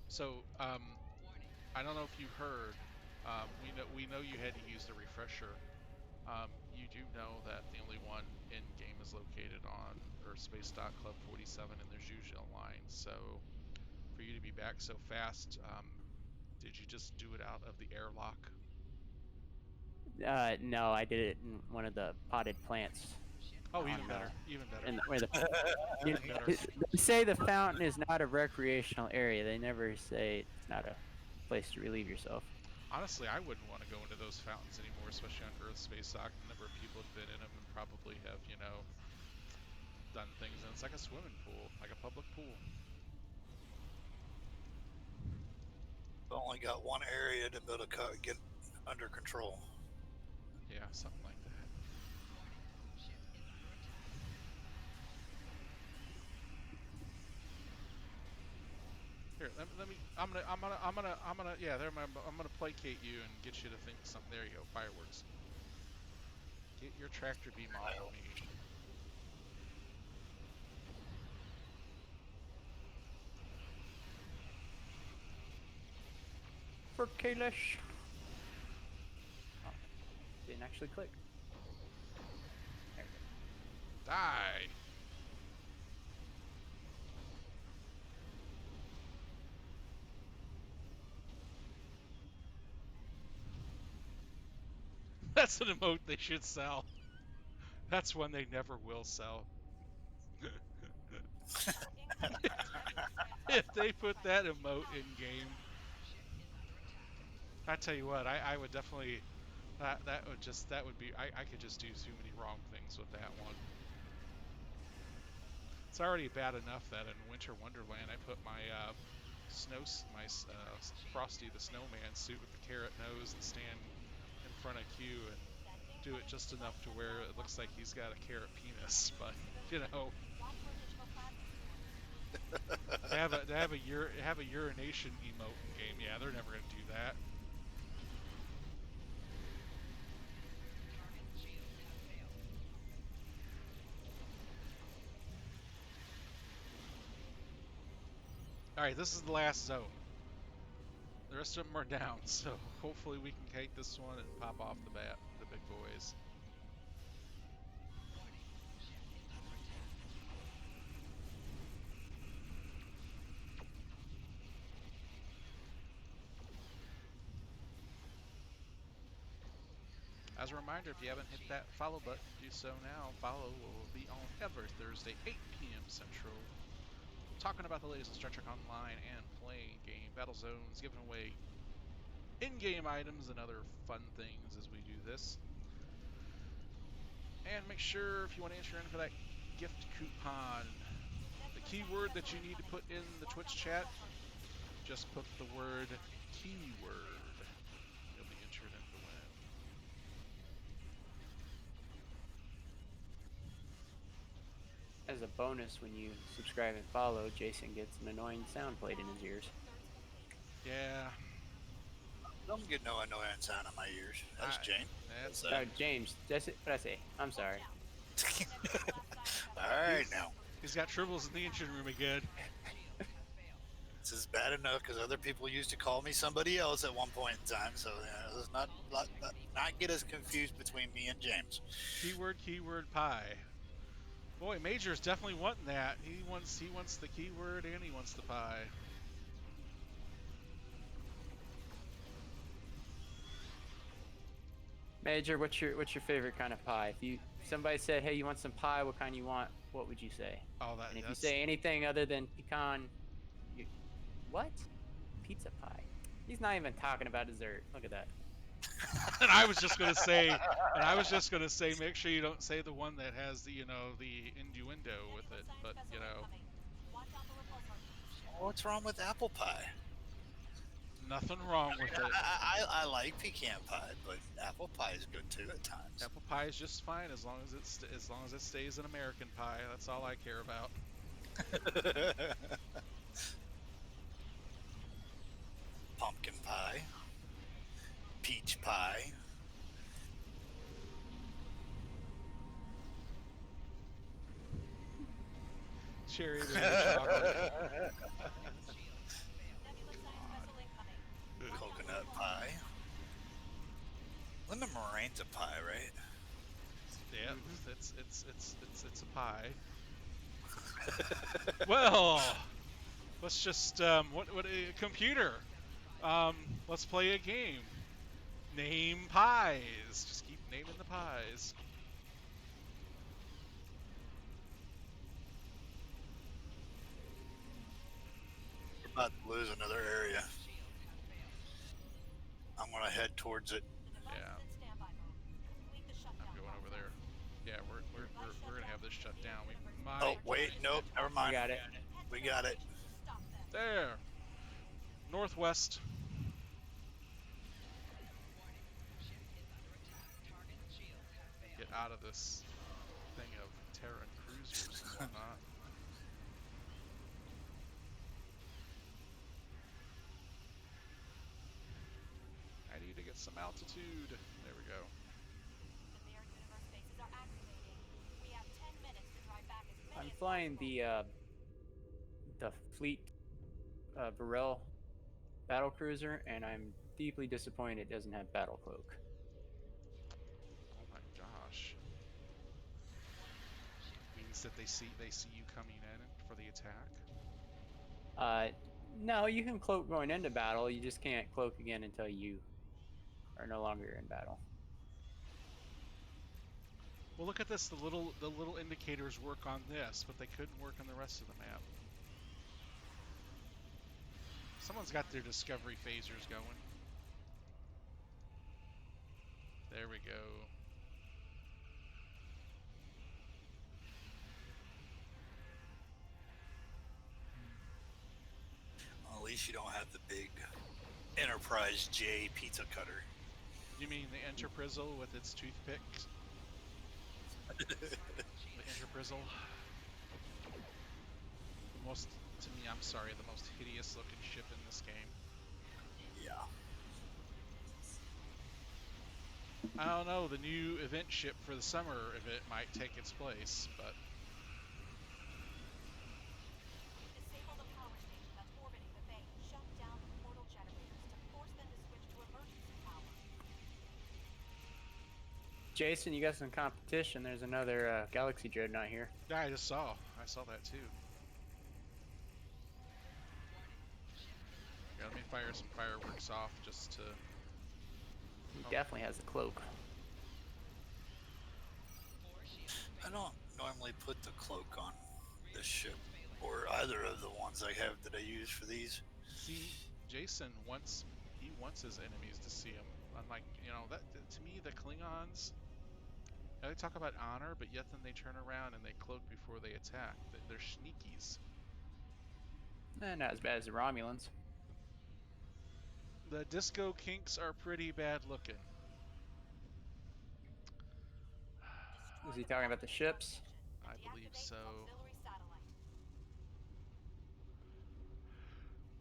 So, I don't know if you heard, we know you had to use the refresher. you do know that the only one in game is located on Earth Space Dock Club 47, and there's usually a line. So for you to be back so fast, did you just do it out of the airlock? No, I did it in one of the potted plants. Oh, on even better, even better, where the you even better. they say the fountain is not a recreational area. They never say it's not a place to relieve yourself. Honestly, I wouldn't want to go into those fountains anymore, especially on Earth Space Dock. The number of people have been in them and probably have, done things, and it's like a swimming pool, like a public pool. Only got one area to be able to get under control. Yeah, something like that. Here, let me. I'm gonna. Yeah, there. I'm gonna placate you and get you to think something. There you go. Fireworks. Get your tractor beam off of me. For Kalish. Oh, didn't actually click. There we go. Die. That's an emote they should sell. That's one they never will sell. If they put that emote in game, I tell you what, I would definitely that would be I could just do too many wrong things with that one. It's already bad enough that in Winter Wonderland I put my Frosty the Snowman suit with the carrot nose and stand in front of Q and do it just enough to where it looks like he's got a carrot penis, but have a urination emote in game. Yeah, they're never gonna do that. All right, this is the last zone. The rest of them are down, so hopefully we can take this one and pop off the bat, the big boys. As a reminder, if you haven't hit that follow button, do so now. Follow will be on every Thursday, 8 p.m. Central. Talking about the latest in Star Trek Online and playing game battle zones, giving away in-game items and other fun things as we do this. And make sure if you want to enter in for that gift coupon, the keyword that you need to put in the Twitch chat, just put the word keyword. You'll be entered in to win. As a bonus, when you subscribe and follow, Jason gets an annoying sound played in his ears. Yeah. Don't get no annoying sound in my ears. That's Jane. That's James, that's what I say. I'm sorry. All right now. He's got tribbles in the engine room again. This is bad enough because other people used to call me somebody else at one point in time, so let's not get us confused between me and James. Keyword pie. Boy, Major's definitely wanting that. He wants the keyword and he wants the pie. Major, what's your favorite kind of pie? If somebody said, "Hey, you want some pie? What kind you want?" What would you say? Oh, and if you say anything other than pecan, what? Pizza pie? He's not even talking about dessert. Look at that. And I was just gonna say, make sure you don't say the one that has the the innuendo with it. But What's wrong with apple pie? Nothing wrong with it. I like pecan pie, but apple pie is good too at times. Apple pie is just fine as long as it stays an American pie. That's all I care about. Pumpkin pie, peach pie. Cherry chocolate. Coconut pie. Linda Moraine's a pie, right? Yeah, it's a pie. Well, let's just what a computer. Let's play a game. Name pies. Just keep naming the pies. We're about to lose another area. I'm gonna head towards it. The device Yeah. is in standby mode. Complete the shutdown I'm going over process. there. Yeah, we're gonna have this shut down. We Oh might. wait, nope, never We mind. got it. Head We to the got it. station to stop them. There. Northwest. Get out of this thing of Terran cruisers and whatnot. I need to get some altitude. There we go. The bare universe bases are activating. We have 10 minutes to drive back as many I'm as flying possible. the Fleet Burrell battle cruiser, and I'm deeply disappointed it doesn't have battle cloak. Oh my gosh. Means that they see you coming in for the attack. No, you can cloak going into battle. You just can't cloak again until you are no longer in battle. Well, look at this. The little indicators work on this, but they couldn't work on the rest of the map. Someone's got their discovery phasers going. There we go. Well, at least you don't have the big Enterprise J pizza cutter. You mean the Enterprizzle with its toothpicks? The Enterprizzle. The most, to me, I'm sorry, the most hideous looking ship in this game. Yeah. I don't know, the new event ship for the summer event might take its place, but Disable the power station that's orbiting the bay. Shut down the portal generators to force them to switch to emergency power. Jason, you got some competition. There's another Galaxy Dreadnought here. yeah, I saw that too. Yeah, let me fire some fireworks off just to. He Oh. definitely has a cloak. I don't normally put the cloak on this ship or either of the ones I have that I use for these. See, Jason wants his enemies to see him. Unlike that to me the Klingons. They talk about honor, but yet then they turn around and they cloak before they attack. They're sneakies. Not as bad as the Romulans. The disco kinks are pretty bad looking. Destroy Is he the talking about plasma the control ships? station and I believe deactivate so. the auxiliary satellite.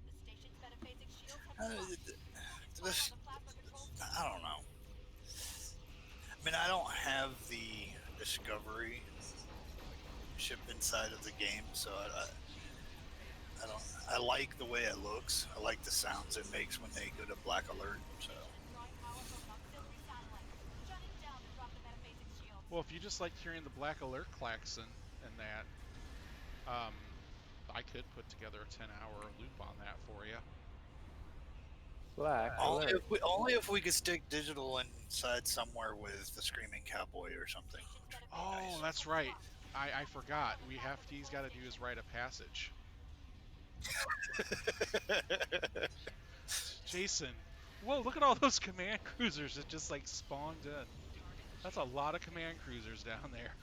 The station's metaphasic shields have collapsed. Turn This, on the plasma control station. I don't know. I mean, I don't have the Discovery ship inside of the game, so I don't. I like the way it looks. I like the sounds it makes when they go to black alert. So Drawing power from an auxiliary satellite. Shut it down to drop the metaphasic shields. Well, if you just like hearing the black alert klaxon and that, I could put together a 10-hour loop on that for you. Black only alert. if we could stick digital inside somewhere with the Screaming Cowboy or something. Oh, that's right. I forgot. He's got to do his rite of passage. Jason, whoa! Look at all those command cruisers that just like spawned in. That's a lot of command cruisers down there.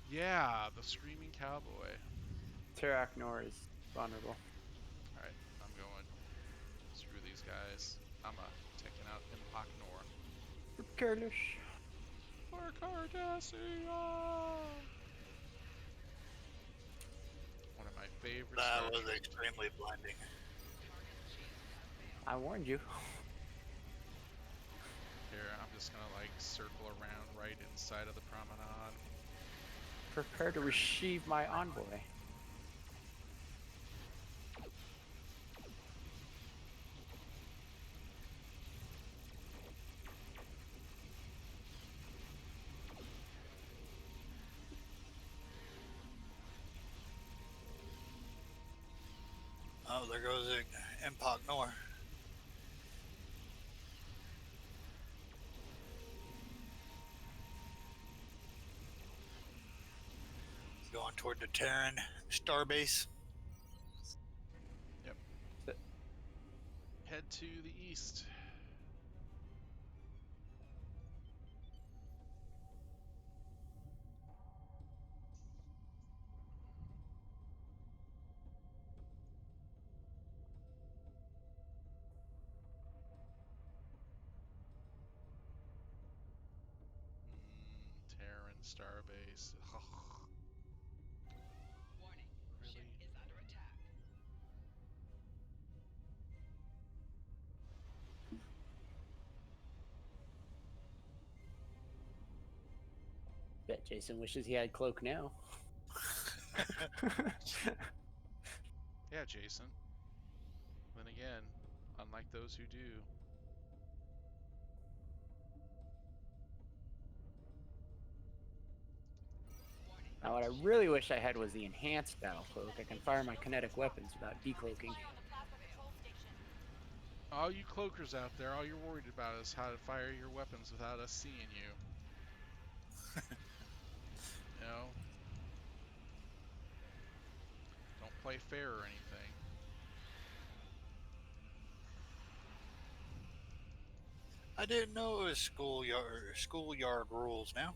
Yeah, the Screaming Cowboy. Terracnor is vulnerable. All right, I'm going. Screw these guys. I'm taking out Impact Nor. Careless. For Cardassia! One of my favorite That Star was Trek. extremely blinding. I warned you. Here, I'm just gonna like circle around right inside of the promenade. Prepare to receive my envoy. there goes Empok Nor. Going toward the Terran starbase. Yep. So- Head to the east. Terran starbase. Warning. Really? Ship is under attack. Bet Jason wishes he had cloak now. Yeah, Jason. Then again, unlike those who do. Now, what I really wish I had was the enhanced battle cloak. I can fire my kinetic weapons without decloaking. Fire on the plasma control station. All you cloakers out there, all you're worried about is how to fire your weapons without us seeing you. You know? Don't play fair or anything. I didn't know it was schoolyard rules now.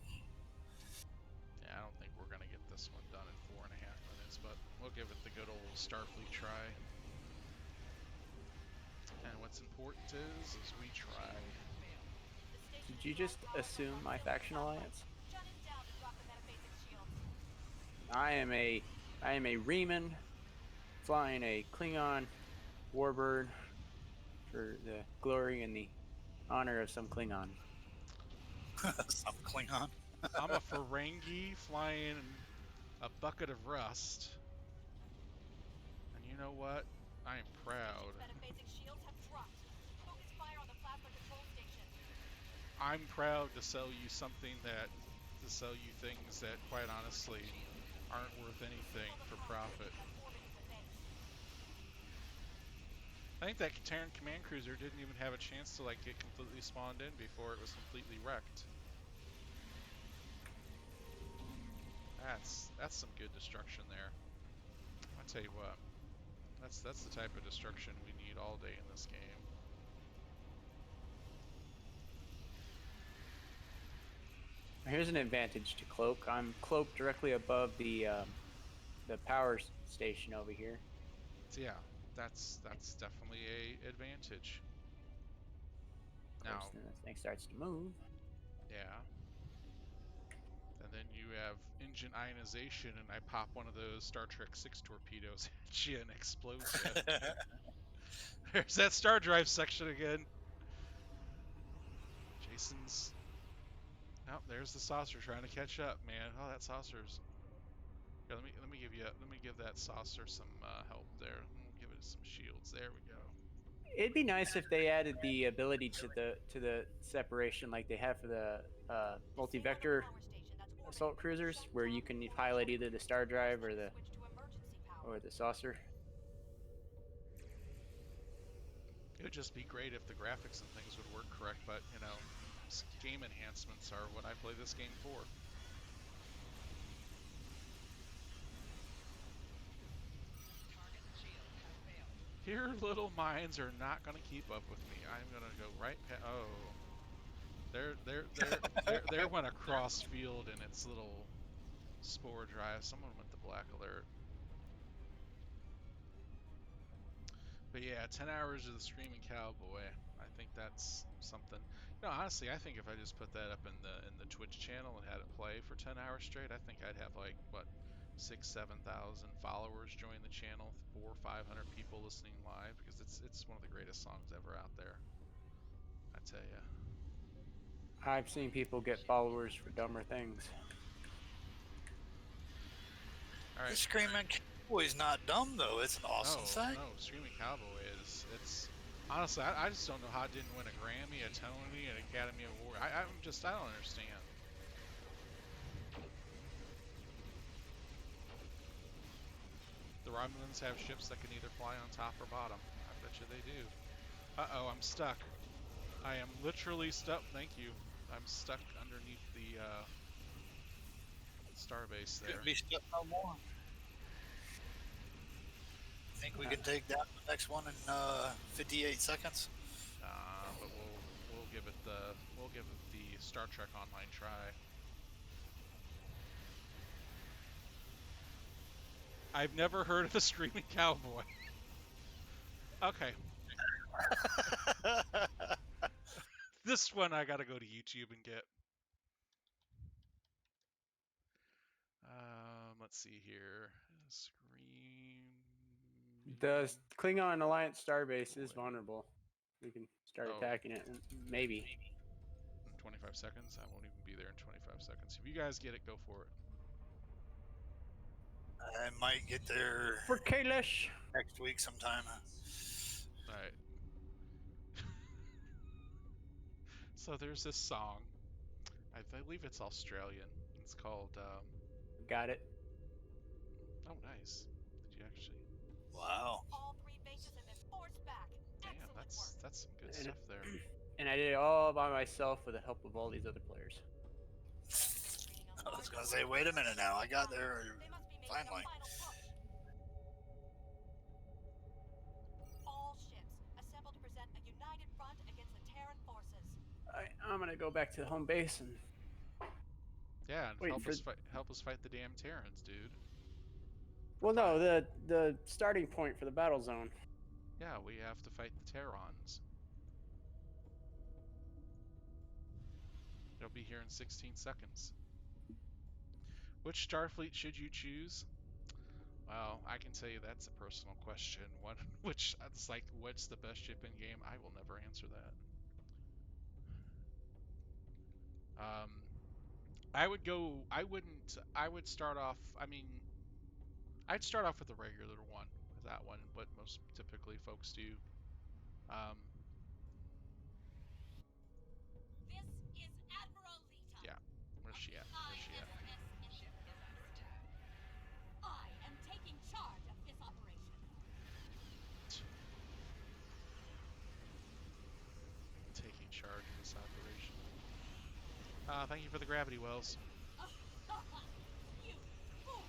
Yeah, I don't think we're going to get this one done in 4.5 minutes, but we'll give it the good old Starfleet try. And what's important is we try. The station Did is you just lost power from assume my auxiliary factional satellites. alliance? Shut it down to drop the metaphysic shields. I am a Riemann flying a Klingon warbird for the glory and the honor of some Klingon. Some Klingon. I'm a Ferengi flying a bucket of rust. And you know what? I am proud. Metaphasic shields have dropped. Focus fire on the plasma control station. I'm proud to sell you things that quite honestly aren't worth anything for profit. That's orbiting the base. I think that Terran command cruiser didn't even have a chance to like get completely spawned in before it was completely wrecked. That's some good destruction there. I tell you what, that's the type of destruction we need all day in this game. Here's an advantage to cloak. I'm cloaked directly above the power station over here. So yeah, that's definitely a advantage. Of course, Now, then the thing starts to move. yeah. And then you have engine ionization, and I pop one of those Star Trek 6 torpedoes at you and explodes you. There's that star drive section again. Jason's. Oh, there's the saucer trying to catch up, man. Oh, that saucer's. Here, let me give that saucer some help there. Give it some shields. There we go. It'd be nice if they added the ability to the separation like they have for the multi-vector Power station that's orbiting assault the base. cruisers, Shut where down you the can portal pilot generators either the star drive or and the switch to emergency power. saucer. It would just be great if the graphics and things would work correct, but you know, game enhancements are what I play this game for. Target shield has failed. Your little minds are not going to keep up with me. I'm going to go right past. Oh, there went a cross field in its little spore drive. Someone went to black alert. But yeah, 10 hours of the Screaming Cowboy. I think that's something. No, honestly, I think if I just put that up in the Twitch channel and had it play for 10 hours straight, I think I'd have like what 6,000-7,000 followers join the channel, 400-500 people listening live because it's one of the greatest songs ever out there. I tell you. I've seen people get followers for dumber things. All right. The Screaming Cowboy's not dumb though. It's an awesome sight. No, Screaming Cowboy is. It's honestly, I just don't know how it didn't win a Grammy, a Tony, an Academy Award. I don't understand. The Romulans have ships that can either fly on top or bottom? I bet you they do. Uh-oh, I'm stuck. I am literally stuck. Thank you. I'm stuck underneath the starbase there. Couldn't be stuck no more. Think we can take down the next one in 58 seconds? But we'll give it the Star Trek Online try. I've never heard of a screaming cowboy. Okay, this one I gotta go to YouTube and get. Let's see here. Scream. The Klingon Alliance starbase is vulnerable. We can start attacking it, maybe. In 25 seconds? I won't even be there in 25 seconds. If you guys get it, go for it. I might get there For Kalish! next week sometime. Alright. So there's this song. I believe it's Australian. It's called, Got it. Oh, nice. Did you actually? Wow. All 3 bases have been forced back. Damn, Excellent work. that's some good stuff there. And I did it all by myself with the help of all these other players. I was gonna say, wait a minute now. I got there They must be making finally. a final push. All ships assemble to present a united front against the Terran forces. I'm gonna go back to the home base and Yeah, and Wait, help us fight the damn Terrans, dude. well, no, the starting point for the battle zone. Yeah, we have to fight the Terrans. It'll be here in 16 seconds. Which Starfleet should you choose? Well, I can tell you that's a personal question. It's like, what's the best ship in game? I will never answer that. I would start off, I'd start off with the regular one, with that one, what most typically folks do. This is Admiral Lita. Yeah, where's she at? Where's she at? I am taking charge of this operation. Taking charge of this operation. Thank you for the gravity wells. You fools!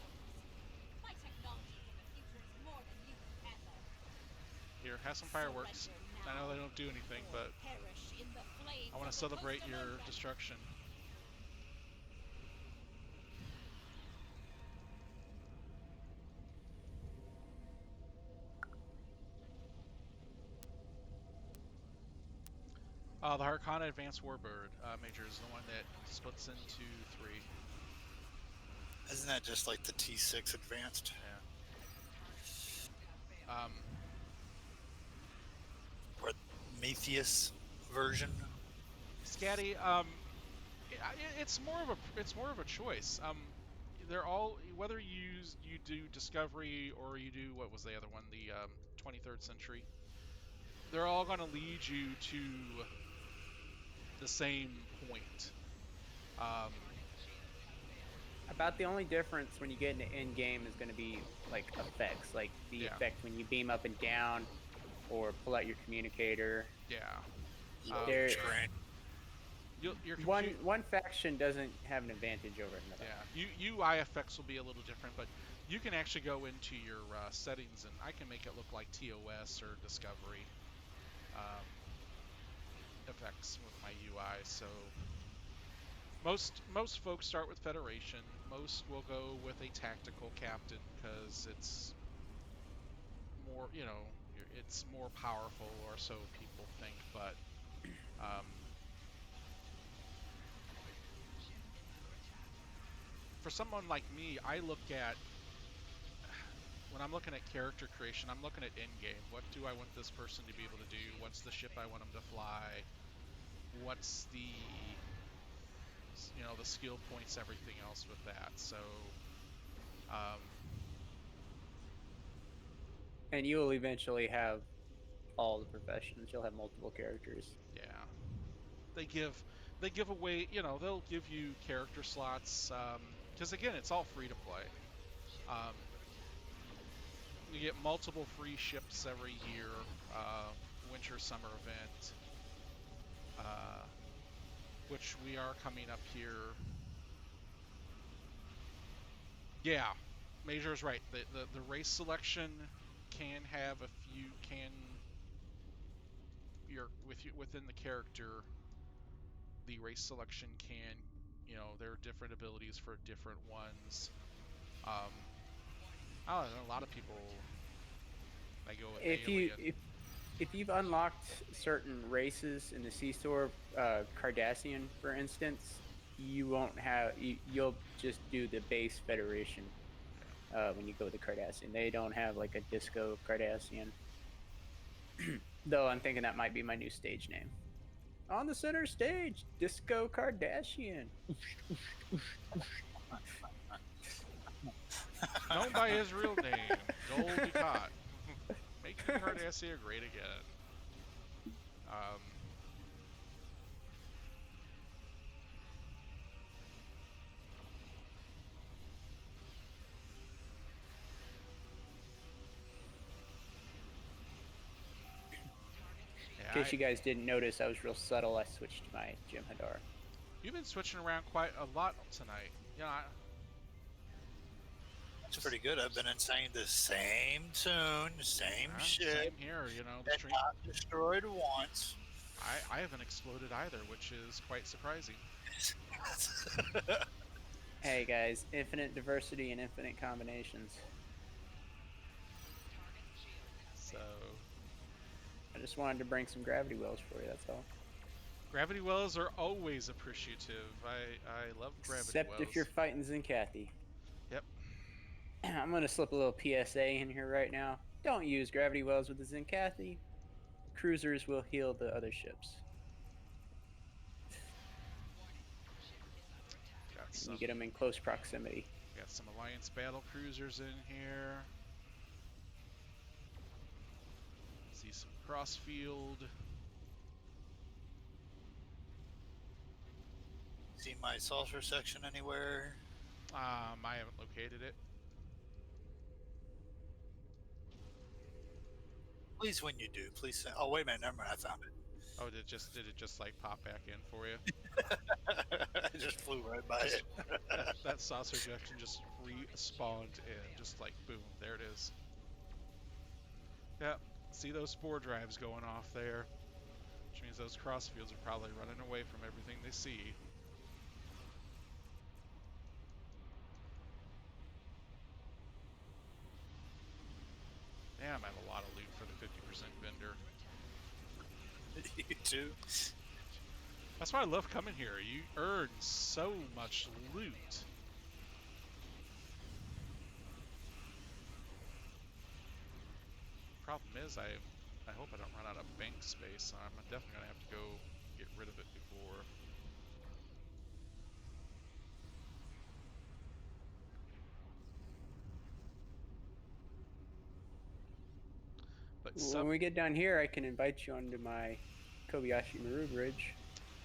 My technology for the future is more than you can handle. Here, have some fireworks. I know they don't do anything, but Perish in the flames I want of to the celebrate Coastal your Empire. destruction. The Harkonna Advanced Warbird, Major, is the one that splits into 3. Isn't that just like the T6 Advanced? Yeah. Or Prometheus version? Scatty, it's more of a choice. They're all, whether you do Discovery or you do, what was the other one, the 23rd Century, they're all going to lead you to the same point. About the only difference when you get into end game is going to be like effects, like the effect when you beam up and down, or pull out your communicator. Yeah. There, Your one faction doesn't have an advantage over another. Yeah. UI effects will be a little different, but you can actually go into your settings, and I can make it look like TOS or Discovery effects with my UI. So most folks start with Federation. Most will go with a tactical captain because it's more, it's more powerful, or so people think. But for someone like me, when I'm looking at character creation, I'm looking at endgame. What do I want this person to be able to do? What's the ship I want them to fly? What's the the skill points, everything else with that. So and you will eventually have all the professions. You'll have multiple characters. Yeah, they give away, they'll give you character slots, because again, it's all free to play. get multiple free ships every year. Winter summer event, which we are coming up here. Yeah, Major is right. The race selection can have a few within the character. The race selection can, there are different abilities for different ones. I don't know, a lot of people they go with If you alien. if you've unlocked certain races in the C store, Cardassian, for instance, you won't have you'll just do the base Federation when you go with the Cardassian. They don't have like a Disco Cardassian. Though I'm thinking that might be my new stage name. On the center stage, Disco Kardashian. Known by his real name, Joel Ducat. Making Cardassia great again. In case you guys didn't notice, I was real subtle. I switched to my Jim Hadar. You've been switching around quite a lot tonight. Yeah, That's pretty good. I've been saying the same tune, same shit. Same here. The stream not destroyed once. I haven't exploded either, which is quite surprising. Hey guys, infinite diversity and infinite combinations. So I just wanted to bring some gravity wells for you. That's all. gravity wells are always appreciative. I love gravity Except wells. if you're fighting Zincathy. Yep. I'm gonna slip a little PSA in here right now. Don't use gravity wells with the Zincathy. Cruisers will heal the other ships. You get them in close proximity. Got some Alliance battle cruisers in here. See some crossfield. See my saucer section anywhere? I haven't located it. Please, when you do, please say. Oh, wait a minute. Never mind. I found it. Oh, did it just like pop back in for you? It just flew right by it. that saucer ejection just respawned in, just like boom, there it is. Yep, see those spore drives going off there, which means those crossfields are probably running away from everything they see. Damn, I have a lot of loot for the 50% vendor. You too? That's why I love coming here. You earn so much loot. Problem is, I hope I don't run out of bank space. I'm definitely gonna have to go get rid of it before. But when we get down here, I can invite you onto my Kobayashi Maru Bridge.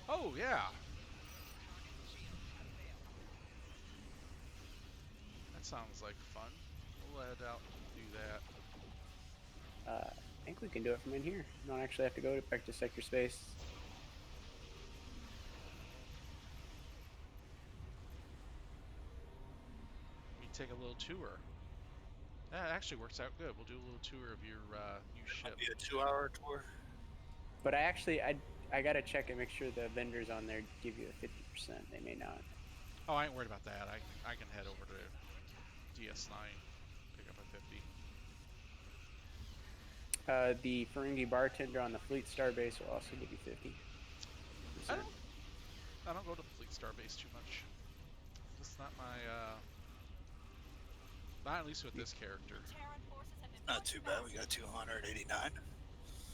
Oh yeah. That sounds like fun. We'll head out and do that. I think we can do it from in here. You don't actually have to go back to sector space. We take a little tour. That actually works out good. We'll do a little tour of your new ship. Be a 2-hour tour. But I gotta check and make sure the vendors on there give you a 50%. They may not. Oh, I ain't worried about that. I can head over to DS9, pick up a 50. The Ferengi bartender on the Fleet Star base will also give you 50%. I don't go to the Fleet Star base too much. Just not my not at least with this character. Not too bad. We got 289.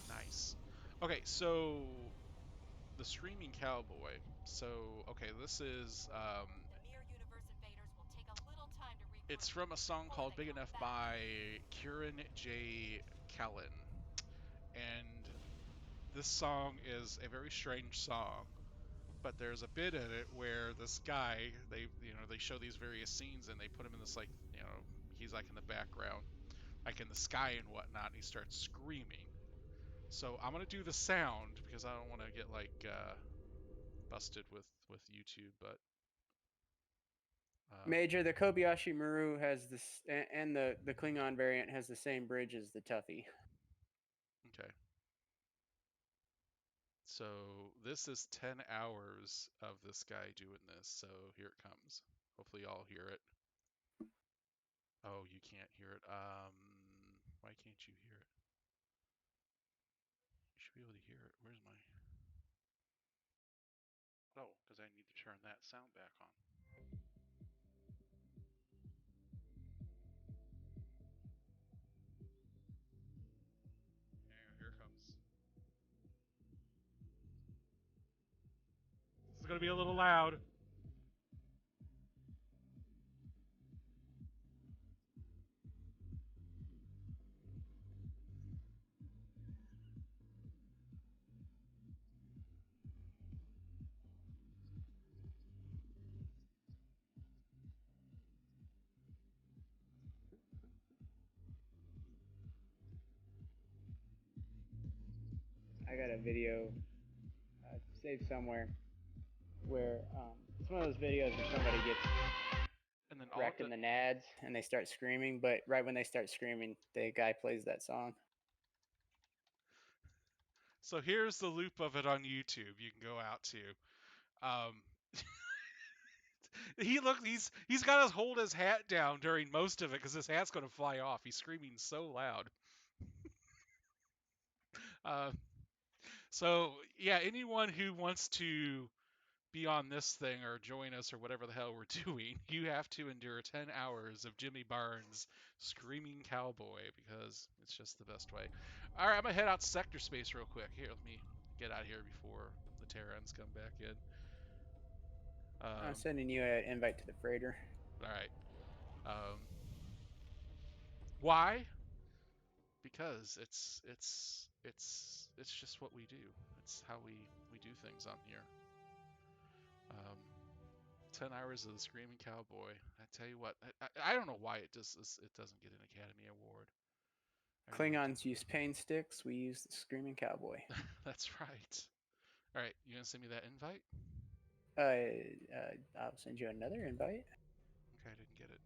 Nice. Okay, so the Screaming Cowboy. So okay, this is it's from a song called Big Enough by Kieran J. Callan. And this song is a very strange song, but there's a bit in it where this guy, they show these various scenes and they put him in this, like, he's like in the background. I like in the sky and whatnot, and he starts screaming. So I'm gonna do the sound because I don't want to get like busted with YouTube, but Major, the Kobayashi Maru has this, and the Klingon variant has the same bridge as the Tuffy. okay. So this is 10 hours of this guy doing this. So here it comes. Hopefully y'all hear it. Oh, you can't hear it. Why can't you hear it? You should be able to hear it. Where's my? Oh, because I need to turn that sound back on. Here it comes. This is gonna be a little loud. I got a video saved somewhere where it's one of those videos where somebody gets And then all wrecked in the nads and they start screaming, but right when they start screaming, the guy plays that song. So here's the loop of it on YouTube. You can go out to. Um, he's got to hold his hat down during most of it because his hat's going to fly off. He's screaming so loud. Uh, so yeah, anyone who wants to be on this thing or join us or whatever the hell we're doing, you have to endure 10 hours of Jimmy Barnes screaming cowboy because it's just the best way. All right, I'm gonna head out to sector space real quick. Here, let me get out of here before the Terrans come back in. I'm sending you an invite to the freighter. All right. Why? Because it's just what we do. It's how we do things on here. Um, 10 hours of the Screaming Cowboy. I tell you what, I don't know why it doesn't get an Academy Award. I really Klingons use pain sticks. We use the screaming cowboy. That's right. All right, you gonna send me that invite? I'll send you another invite. Okay, I didn't get it.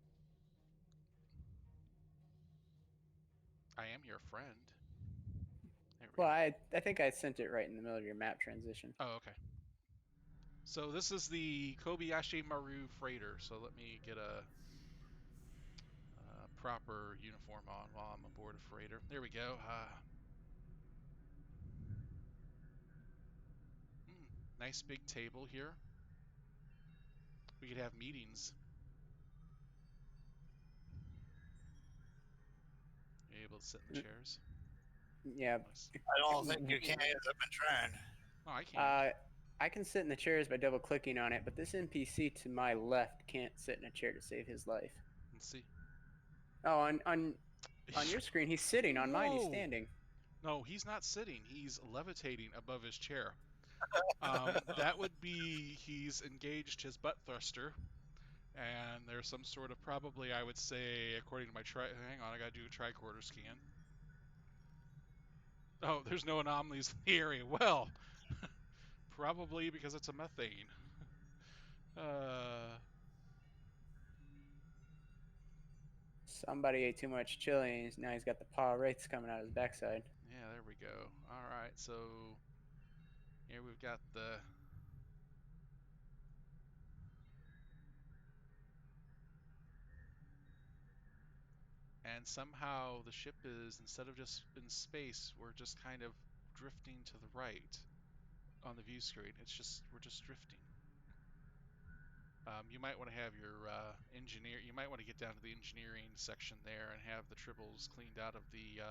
I am your friend. There we Well, go. I think I sent it right in the middle of your map transition. Oh, okay. So this is the Kobayashi Maru freighter. So let me get a proper uniform on while I'm aboard a freighter. There we go. Nice big table here. We could have meetings. You're able to sit in the chairs. Yeah. Nice. I don't think you can. I've been trying. Oh, I can. I can sit in the chairs by double clicking on it, but this NPC to my left can't sit in a chair to save his life. Let's see. Oh, on your screen, he's sitting. On mine, he's Whoa! standing. No, he's not sitting. He's levitating above his chair. That would be he's engaged his butt thruster, and there's some sort of probably I would say according to my hang on, I gotta do a tricorder scan. Oh, there's no anomalies in the area. Well, probably because it's a methane. Uh, Somebody ate too much chili, and now he's got the paw wraiths coming out of his backside. yeah, there we go. All right, so here we've got the and somehow the ship is instead of just in space, we're just kind of drifting to the right on the view screen. We're just drifting. You might want to have your engineer. You might want to get down to the engineering section there and have the tribbles cleaned out of the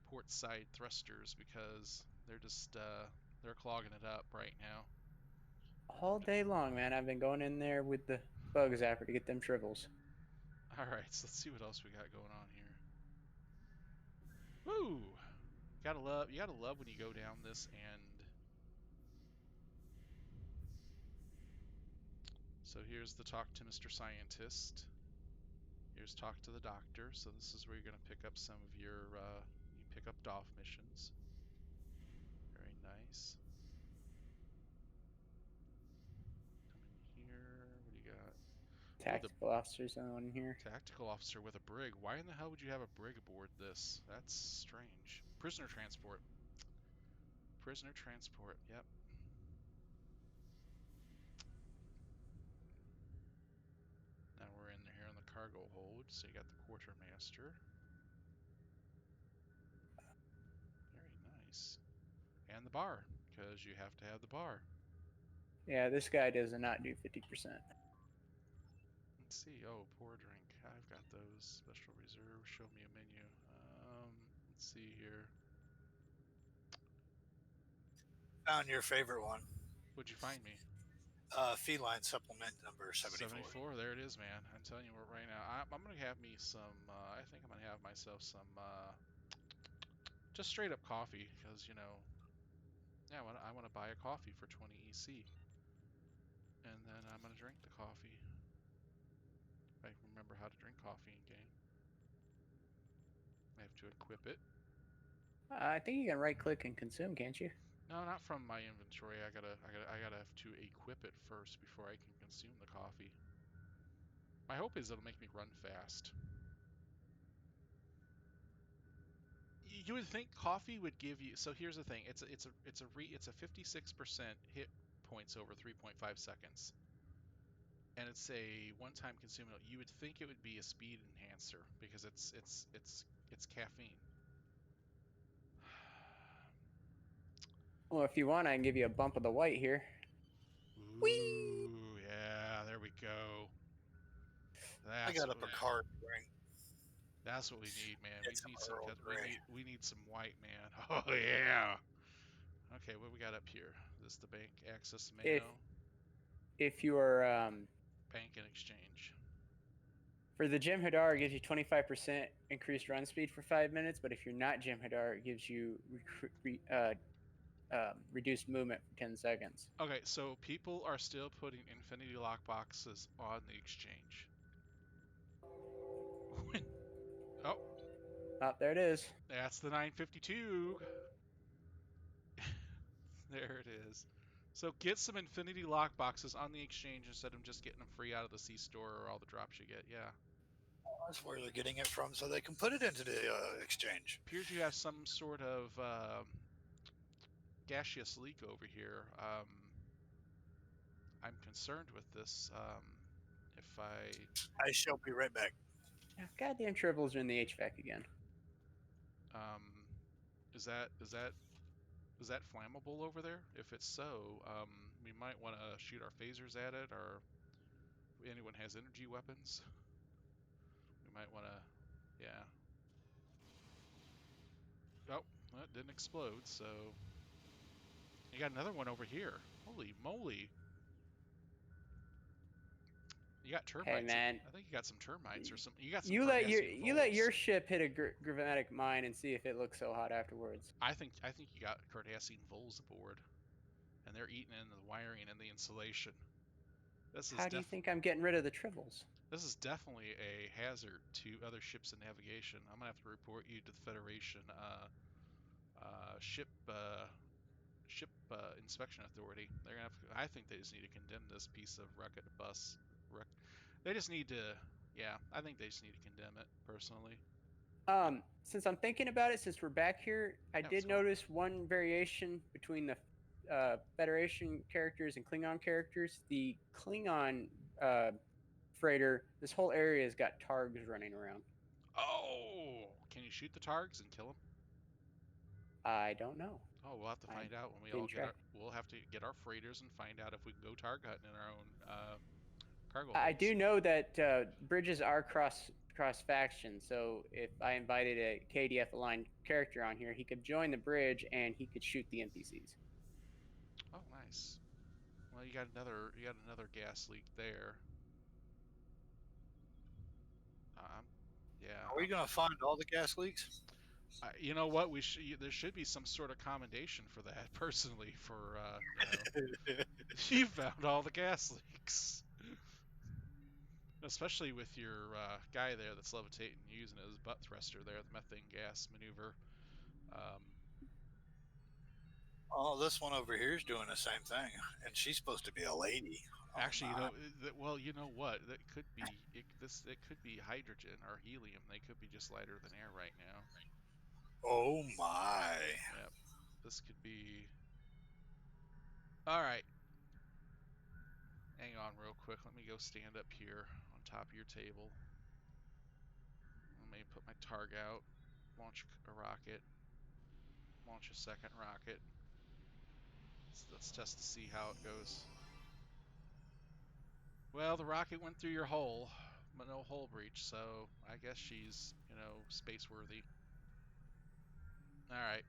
port side thrusters because they're clogging it up right now. All day long, man. I've been going in there with the bug zapper to get them tribbles. All right, so let's see what else we got going on here. Woo! You gotta love when you go down this and so here's the talk to Mr. Scientist. Here's talk to the doctor. So this is where you're going to pick up some of your you pick up DOF missions. Very nice. Come in here. What do you got? Oh, the Tactical officers on here. tactical officer with a brig. Why in the hell would you have a brig aboard this? That's strange. Prisoner transport. Prisoner transport. Yep. Now we're in here on the cargo hold. So you got the quartermaster. Very nice. And the bar, because you have to have the bar. Yeah, this guy does not do 50%. Let's see. Oh, pour drink. I've got those. Special reserve. Show me a menu. Let's see here. Found your favorite one. What'd you find me? Feline supplement number 74. 74. There it is, man. I'm telling you what, right now, I'm gonna have me some. I think I'm gonna have myself some just straight up coffee, because yeah, I want to buy a coffee for 20 EC, and then I'm gonna drink the coffee. I remember how to drink coffee in game. I have to equip it. I think you can right click and consume, can't you? No, not from my inventory. I gotta have to equip it first before I can consume the coffee. My hope is it'll make me run fast. You would think coffee would give you. So here's the thing. It's a 56% hit points over 3.5 seconds, and it's a one-time consumable. You would think it would be a speed enhancer because it's caffeine. Well, if you want, I can give you a bump of the white here. Whee! Ooh, yeah, there we go. I That's got what up a card drink. That's what we need, man. Get some Earl Grey. We need some white, man. Oh yeah. Okay, what we got up here? This the bank access If mail, if you are bank and exchange. for the Jim Hadar, it gives you 25% increased run speed for 5 minutes. But if you're not Jim Hadar, it gives you reduced movement for 10 seconds. Okay, so people are still putting infinity lock boxes on the exchange. Oh, Oh, there it is. that's the 952. There it is. So get some infinity lock boxes on the exchange instead of just getting them free out of the C store or all the drops you get. Yeah. That's where they're getting it from, so they can put it into the exchange. Appears you have some sort of gaseous leak over here. I'm concerned with this. If I shall be right back. Yeah, goddamn tribbles are in the HVAC again. um, is that flammable over there? If it's so, we might want to shoot our phasers at it, or if anyone has energy weapons, we might want to, yeah. Oh, well, it didn't explode, so you got another one over here. Holy moly! You got Hey termites. man, I think you got some termites or some. You got some you let your Cardassian voles. ship hit a gravitic mine and see if it looks so hot afterwards. I think you got Cardassian voles aboard, and they're eating into the wiring and the insulation. How do you think I'm getting rid of the tribbles? This is definitely a hazard to other ships in navigation. I'm gonna have to report you to the Federation ship inspection authority. They're gonna I think they just need to condemn this piece of wrecked bus. They just need to. Yeah, I think they just need to condemn it personally. Since I'm thinking about it, since we're back here, I Yeah, what's did going on? notice one variation between the Federation characters and Klingon characters. The Klingon freighter, this whole area has got targs running around. Oh, can you shoot the targs and kill them? I don't know. Oh, we'll have to I find out when we all didn't get try. our. We'll have to get our freighters and find out if we can go targ hunting in our own cargo I holds. do know that bridges are cross faction. So if I invited a KDF aligned character on here, he could join the bridge and he could shoot the NPCs. Oh, nice. Well, you got another gas leak there. Um, yeah. Are we going to find all the gas leaks? You know what? There should be some sort of commendation for that, personally. For you found all the gas leaks. Especially with your guy there that's levitating, using his butt thruster there, the methane gas maneuver. Um, Oh, this one over here is doing the same thing, and she's supposed to be a lady. Oh Actually, my! well, you know what? That could be it could be hydrogen or helium. They could be just lighter than air right now. Oh my! Yep. This could be. All right. Hang on real quick. Let me go stand up here on top of your table. Let me put my targ out. Launch a rocket. Launch a second rocket. Let's test to see how it goes. Well, the rocket went through your hole, but no hull breach, so I guess she's, space worthy. All right.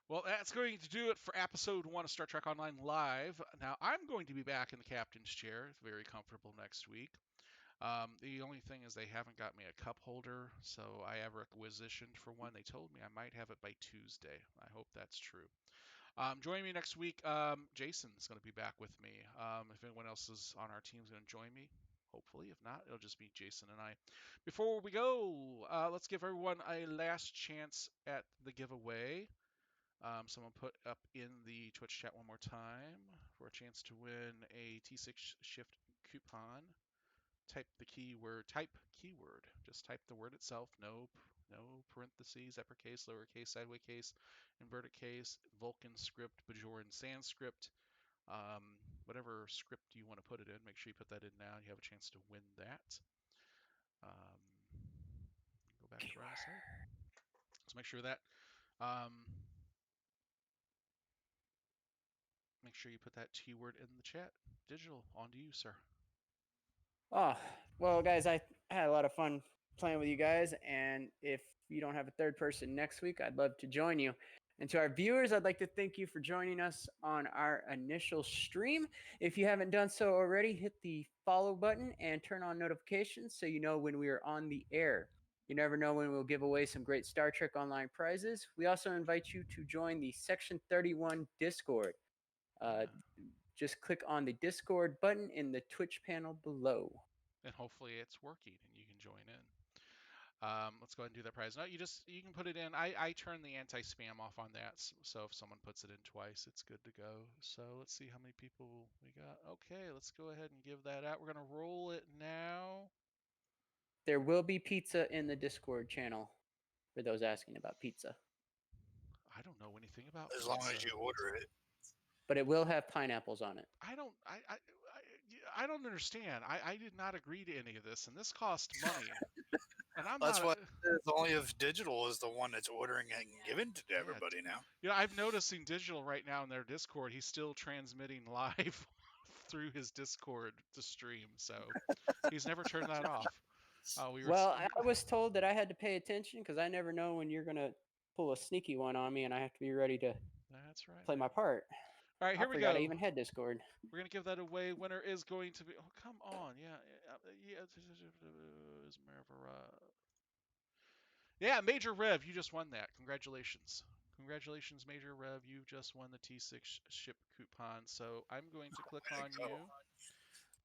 Well, that's going to do it for episode 1 of Star Trek Online Live. Now, I'm going to be back in the captain's chair, very comfortable next week. The only thing is they haven't got me a cup holder, so I have requisitioned for one. They told me I might have it by Tuesday. I hope that's true. Join me next week. Jason's going to be back with me. If anyone else is on our team is going to join me, hopefully. If not, it'll just be Jason and I. Before we go, let's give everyone a last chance at the giveaway. Someone put up in the Twitch chat one more time for a chance to win a T6 shift coupon. Type keyword. Just type the word itself. No parentheses, uppercase, lowercase, sideways case, inverted case, Vulcan script, Bajoran Sanskrit, whatever script you want to put it in. Make sure you put that in now. You have a chance to win that. Go back to where I said. So make sure that. Make sure you put that keyword in the chat. Digital, on to you, sir. Oh, well, guys, I had a lot of fun playing with you guys. And if you don't have a third person next week, I'd love to join you. And to our viewers, I'd like to thank you for joining us on our initial stream. If you haven't done so already, hit the follow button and turn on notifications so you know when we are on the air. You never know when we'll give away some great Star Trek Online prizes. We also invite you to join the Section 31 Discord. Yeah. Just click on the Discord button in the Twitch panel below. And hopefully it's working and you can join in. Let's go ahead and do that prize. No, you can put it in. I turn the anti-spam off on that, so if someone puts it in twice, it's good to go. So let's see how many people we got. Okay, let's go ahead and give that out. We're gonna roll it now. There will be pizza in the Discord channel for those asking about pizza, I don't know anything about As long pizza. as you order it. but it will have pineapples on it. I don't understand. I did not agree to any of this, and this cost money. And I'm That's not. why it's only if Digital is the one that's ordering and giving to everybody now. I'm noticing Digital right now in their Discord. He's still transmitting live through his Discord to stream, so he's never turned that off. Well, I was told that I had to pay attention because I never know when you're gonna pull a sneaky one on me, and I have to be ready to That's right, play man. my part. All right, I here we forgot I go. even had Discord. We're gonna give that away. Winner is going to be. Oh, come on, yeah. Yeah, Major Rev, you just won that. Congratulations. Congratulations, Major Rev. You've just won the T6 ship coupon. So I'm going to click on you.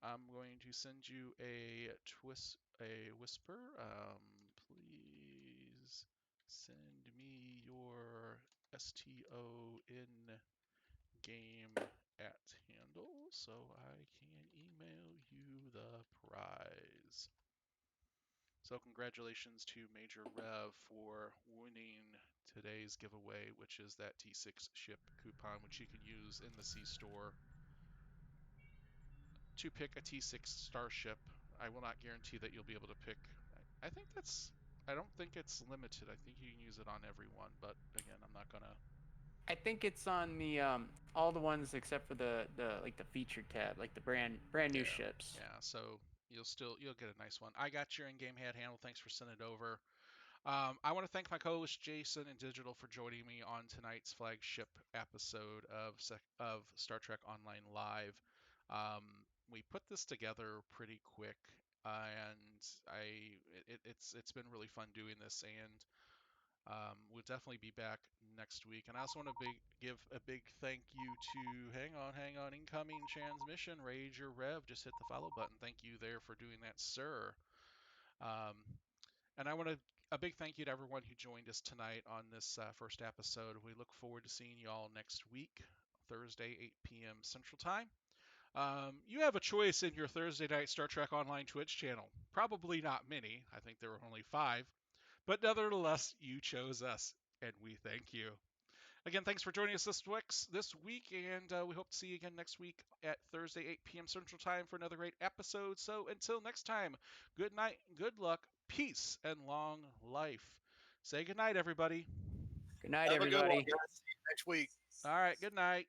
I'm going to send you a whisper. Please send me your STO in game at handle so I can email you the prize. So congratulations to Major Rev for winning today's giveaway, which is that T6 ship coupon, which you can use in the C store to pick a T6 starship. I will not guarantee that you'll be able to pick. I don't think it's limited. I think you can use it on everyone, but again, I'm not gonna. I think it's on the all the ones except for the like the featured tab, like the brand new ships. Yeah, so you'll get a nice one. I got your in-game head handle. Thanks for sending it over. I want to thank my co-host Jason and Digital for joining me on tonight's flagship episode of Star Trek Online Live. We put this together pretty quick, and it's been really fun doing this, and we'll definitely be back next week. And I also want to give a big thank you to, hang on, incoming transmission, Rage your Rev. Just hit the follow button. Thank you there for doing that, sir. And I want to a big thank you to everyone who joined us tonight on this first episode. We look forward to seeing you all next week, Thursday, 8 p.m. Central Time. You have a choice in your Thursday night Star Trek Online Twitch channel. Probably not many. I think there were only 5. But nevertheless, you chose us, and we thank you. Again, thanks for joining us this week, and we hope to see you again next week at Thursday, 8 p.m. Central Time for another great episode. So until next time, good night, good luck, peace, and long life. Say good night, everybody. Good night, Have a good one, everybody. guys. See you next week. All right, good night.